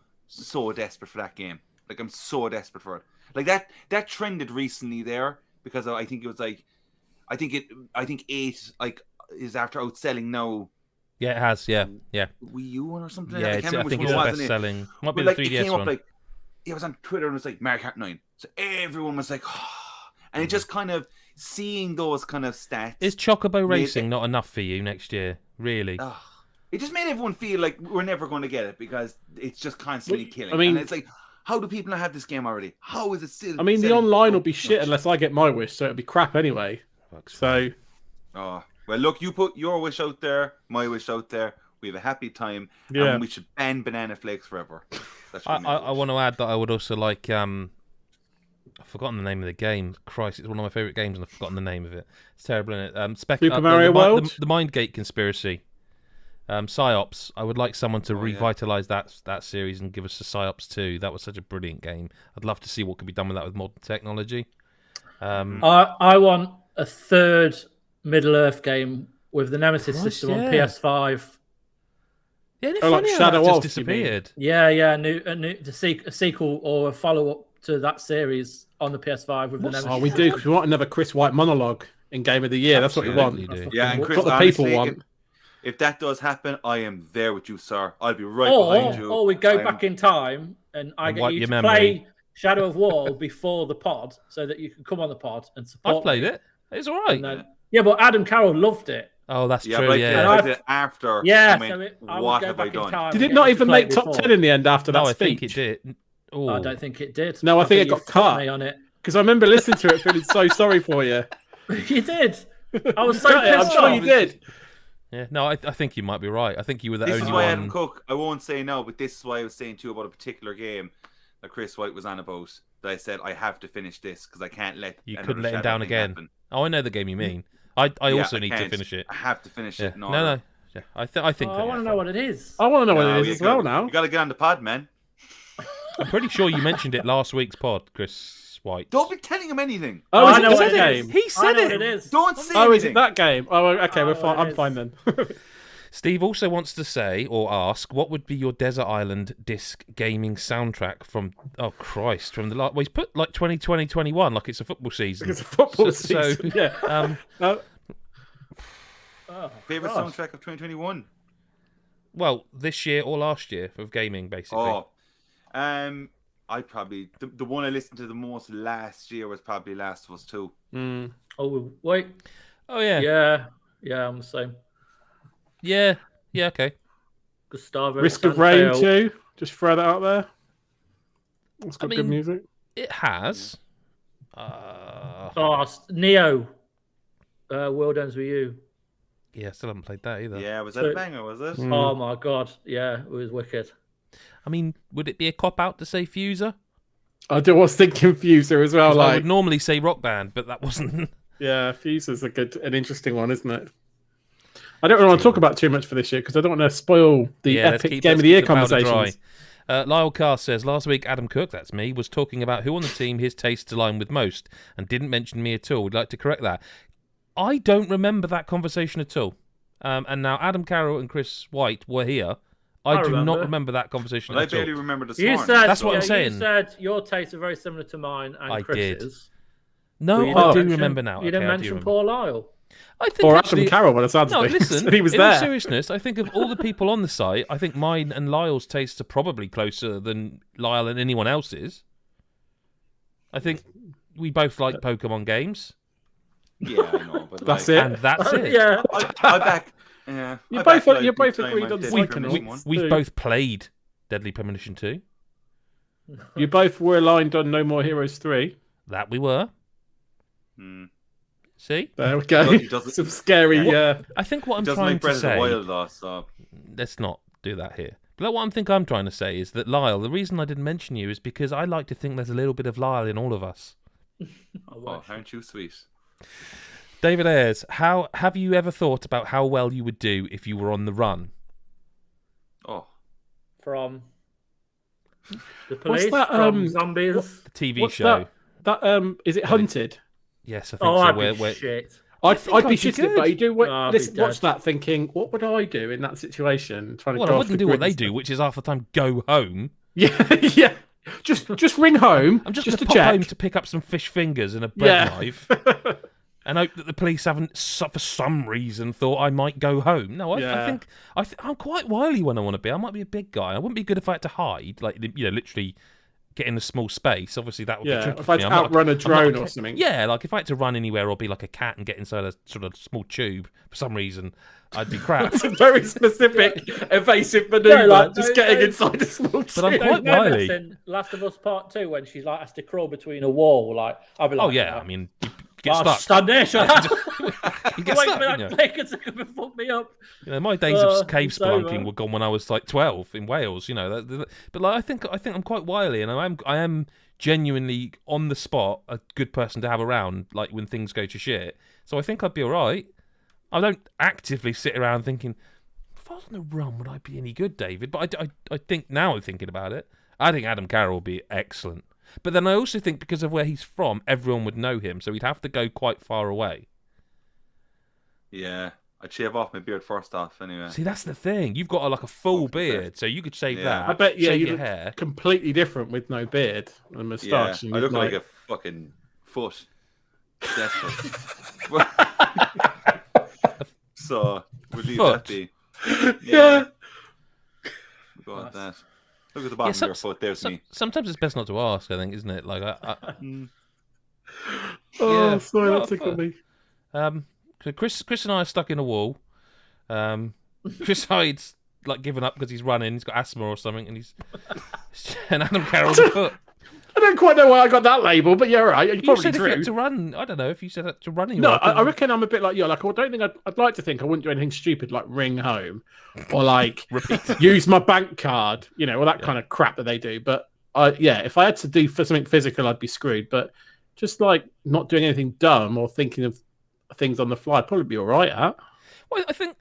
desperate for that game. Like, I'm so desperate for it. Like that trended recently there because I think it was like, I think 8 like is after outselling now.
Yeah, it has. Yeah.
Wii U one or something.
Yeah,
I can't remember
think
which
it's
one
the best selling. Might be
like,
the 3DS
it came
one.
Up like, it was on Twitter and it was like Mario Kart 9. So everyone was like, oh. And it just kind of seeing those kind of stats.
Is Chocobo Racing not enough for you next year? Really?
It just made everyone feel like we're never going to get it because it's just constantly killing.
I mean,
and it's like, how do people not have this game already? How is it still?
I mean, the online will be shit unless I get my wish, so it'll be crap anyway. So,
well, look, you put your wish out there, my wish out there. We have a happy time, and we should ban banana flakes forever.
I want to add that I would also like. I've forgotten the name of the game. Christ, it's one of my favourite games, and I've forgotten the name of it. It's terrible, isn't it?
Super Mario World?
The Mindgate Conspiracy. Psyops. I would like someone to revitalise that series and give us a Psyops 2. That was such a brilliant game. I'd love to see what could be done with that with modern technology.
I want a 3rd Middle-earth game with the Nemesis system on PS5.
Yeah, like
Shadow
just
of
disappeared.
Yeah, a sequel or a follow-up to that series on the PS5 with the Nemesis.
Oh, we do, because we want another Chris White monologue in Game of the Year. That's what we want.
Yeah, and Chris,
what the people want.
If that does happen, I am there with you, sir. I'll be right behind you.
Or we go back in time and I get you to play Shadow of War before the pod so that you can come on the pod and support
I played it. It's all right.
Yeah, but Adam Carroll loved it.
Oh, that's true.
But
yeah,
I after.
Yeah,
what have I done?
Did it not even make top 10 in the end after that speech?
I think it did.
Ooh. I don't think it did.
No, I think it got cut
on it
because I remember listening to it, feeling so sorry for you.
You did. I was so pissed
I'm sure you did.
Yeah, no, I think you might be right. I think you were the only one.
This is why Adam Cook. I won't say no, but this is why I was saying to you about a particular game that Chris White was on about. That I said I have to finish this because I can't let
you couldn't let him down again.
Happen.
Oh, I know the game you mean. I also need to finish it.
I have to finish it.
No. Yeah, I think.
I want to know what it is.
I want to know what it is as well now.
You got to get on the pod, man.
I'm pretty sure you mentioned it last week's pod, Chris White.
Don't be telling him anything.
Oh,
I
is
know
it
what
that
it
game?
is.
He said
I know what it is.
Don't say
Oh,
anything.
is it that game? Oh, okay, we're fine. I'm
it
fine
is.
then.
Steve also wants to say or ask, what would be your Desert Island disc gaming soundtrack from? Oh Christ, from the last. Well, he's put like 2020-21, like it's a football season.
It's a football
So,
season. Yeah.
Favorite soundtrack of 2021?
Well, this year or last year of gaming, basically.
Oh, I probably the one I listened to the most last year was probably Last of Us 2.
Oh wait.
Oh yeah.
Yeah. I'm the same.
Yeah. Okay.
Gustavo.
Risk of Rain 2. Just throw that out there. It's got good music.
It has.
Neo. World Ends With You.
Yeah, still haven't played that either.
Yeah, was that a banger? Was it?
Oh my god. Yeah, it was wicked.
I mean, would it be a cop out to say Fuser?
I was thinking Fuser as well.
I would normally say Rock Band, but that wasn't.
Yeah, Fuser's an interesting one, isn't it? I don't really want to talk about too much for this year because I don't want to spoil the epic Game of the Year conversations.
Lyle Carr says, last week Adam Cook, that's me, was talking about who on the team his tastes align with most and didn't mention me at all. Would like to correct that. I don't remember that conversation at all. And now Adam Carroll and Chris White were here. I do not remember that conversation at all.
I barely remember this
You
morning.
said,
that's what I'm saying.
You said your tastes are very similar to mine and Chris's.
No, I do remember now.
You didn't mention Paul Lyle.
I think
or
actually,
Adam Carroll, by the sounds of things.
Listen,
he was
in
there.
all seriousness, I think of all the people on the site, I think mine and Lyle's tastes are probably closer than Lyle and anyone else's. I think we both like Pokemon games.
Yeah, I know, but
that's it.
And that's it.
Yeah.
I back. Yeah,
you both agreed on the second one.
We've both played Deadly Premonition 2.
You both were aligned on No More Heroes 3.
That we were. See?
There we go. Some scary.
I think what I'm trying to say.
Wild, though, so.
Let's not do that here. But what I'm trying to say is that Lyle, the reason I didn't mention you is because I like to think there's a little bit of Lyle in all of us.
Oh, aren't you sweet?
David Ayres, how have you ever thought about how well you would do if you were on the run?
Oh,
from the police,
that,
from zombies,
the TV show.
That is it Hunted?
Yes, I think so.
I'd be shit.
I'd be shitted, but you do
I'd
watch that thinking, what would I do in that situation?
I wouldn't do what they do, which is half the time go home.
Yeah. Just ring home.
I'm just
to
pop
check
home to pick up some fish fingers and a bread knife, and hope that the police haven't, for some reason, thought I might go home. No, I think I'm quite wily when I want to be. I might be a big guy. I wouldn't be good if I had to hide, like literally get in a small space. Obviously, that would be tricky.
If I had to outrun a drone or something.
Yeah, like if I had to run anywhere or be like a cat and get inside a sort of small tube for some reason, I'd be crap.
It's a very specific evasive manoeuvre, just getting inside a small tube.
But I'm quite wily.
In Last of Us Part 2, when she's like has to crawl between a wall, like I'll be like,
oh yeah, I mean, you get stuck.
Stand there, shut up.
You get
Wait
stuck.
for that Baker to come and fuck me up.
My days of cave spelunking were gone when I was like 12 in Wales. But like I think I'm quite wily, and I am genuinely on the spot a good person to have around, like when things go to shit. So I think I'd be all right. I don't actively sit around thinking, if I was on the run, would I be any good, David? But I think now I'm thinking about it, I think Adam Carroll would be excellent. But then I also think because of where he's from, everyone would know him, so he'd have to go quite far away.
Yeah, I'd shave off my beard first off anyway.
See, that's the thing. You've got a full beard, so you could shave that.
I bet,
shave
you
your
look
hair.
completely different with no beard and moustache.
Yeah,
and
I look like a fucking foot. Desperate. So, we'll leave that be.
Yeah.
Go at that. Look at the bottom of your foot. There's me.
Sometimes it's best not to ask, I think, isn't it? Like,
sorry, that tickled me.
So Chris and I are stuck in a wall. Chris Hyde's like given up because he's running. He's got asthma or something, and Adam Carroll's foot.
I don't quite know why I got that label, but you're right. You're probably
said
true.
If you had to run. I don't know if you said that to running.
No, I reckon I'm a bit like you. Like, I don't think I'd like to think I wouldn't do anything stupid like ring home or like use my bank card, all that kind of crap that they do. But if I had to do for something physical, I'd be screwed. But just like not doing anything dumb or thinking of things on the fly, I'd probably be all right at.
Well, I think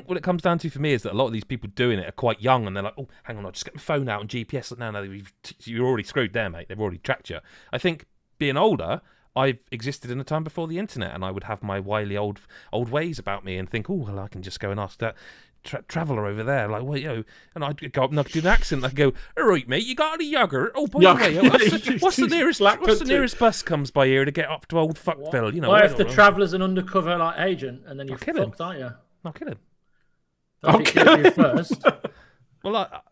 what it comes down to for me is that a lot of these people doing it are quite young, and they're like, oh, hang on, I'll just get my phone out and GPS. No, you're already screwed there, mate. They've already tracked you. I think being older, I've existed in a time before the internet, and I would have my wily old ways about me and think, oh, well, I can just go and ask that traveller over there, like, well, and I'd go up and I'd do an accent. I'd go, all right, mate, you got any yogurt? Oh, by the way, what's the nearest bus comes by here to get up to Old Fuckville? You know,
what if the traveller's an undercover like agent, and then you're fucked, aren't you?
I'll kill him.
I'll kill you first.
Well,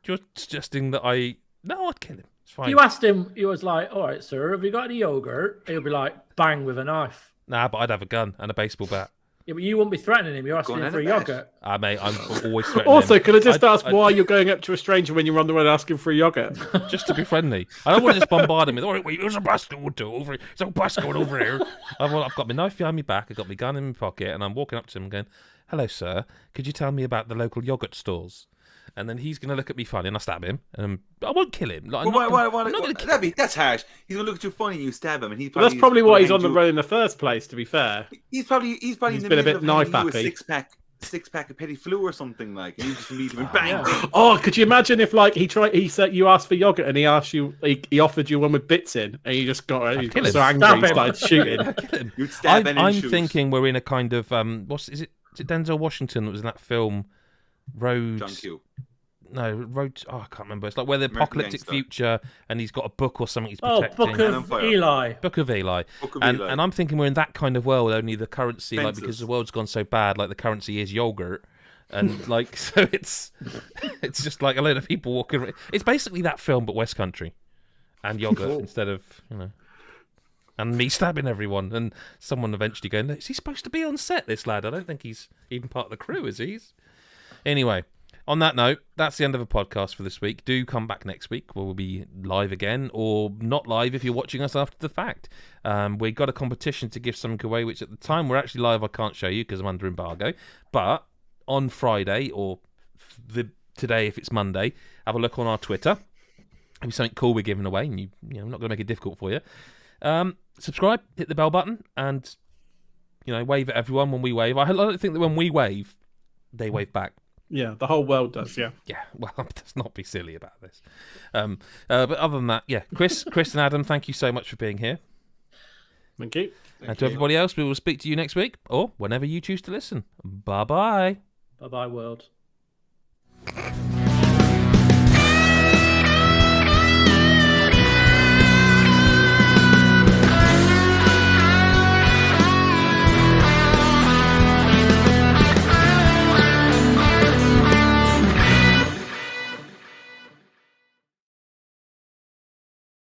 you're suggesting that I'd kill him. It's fine.
You asked him, he was like, all right, sir, have you got any yogurt? He'll be like, bang, with a knife.
Nah, but I'd have a gun and a baseball bat.
Yeah, but you wouldn't be threatening him. You're asking him for a yogurt.
Mate, I'm always threatening
Also,
him.
could I just ask why you're going up to a stranger when you're on the road asking for a yogurt?
Just to be friendly. I don't want to just bombard him with, all right, wait, there's a bus going over here. There's a bus going over here. I've got my knife behind my back. I've got my gun in my pocket, and I'm walking up to him and going, hello, sir. Could you tell me about the local yogurt stores? And then he's going to look at me funny, and I stab him. And I won't kill him. Like,
that's harsh. He's going to look at you funny, and you stab him, and
that's probably why he's on the road in the first place. To be fair,
he's probably
been a bit knife happy.
Six pack of petty flu or something like, and you just meet him and bang.
Yeah. Oh, could you imagine if like he said you asked for yogurt and he offered you one with bits in, and you just got so angry he started shooting.
You'd stab him.
I'm thinking we're in a kind of is it Denzel Washington that was in that film Road?
John Q.
No, Road. Oh, I can't remember. It's like where the apocalyptic future, and he's got a book or something he's protecting.
Book of Eli.
Book of Eli. And I'm thinking we're in that kind of world. Only the currency, like because the world's gone so bad, like the currency is yogurt, and like so it's just like a load of people walking around. It's basically that film, but West Country, and yogurt instead of and me stabbing everyone, and someone eventually going, is he supposed to be on set? This lad, I don't think he's even part of the crew, is he? Anyway. On that note, that's the end of the podcast for this week. Do come back next week where we'll be live again, or not live if you're watching us after the fact. We got a competition to give something away, which at the time we're actually live. I can't show you because I'm under embargo. But on Friday, or today if it's Monday, have a look on our Twitter. There'll be something cool we're giving away, and I'm not going to make it difficult for you. Subscribe, hit the bell button, and wave at everyone when we wave. I don't think that when we wave, they wave back.
Yeah, the whole world does, yeah.
Yeah, well, let's not be silly about this. But other than that, yeah, Chris and Adam, thank you so much for being here.
Thank you.
And to everybody else, we will speak to you next week, or whenever you choose to listen. Bye-bye.
Bye-bye, world.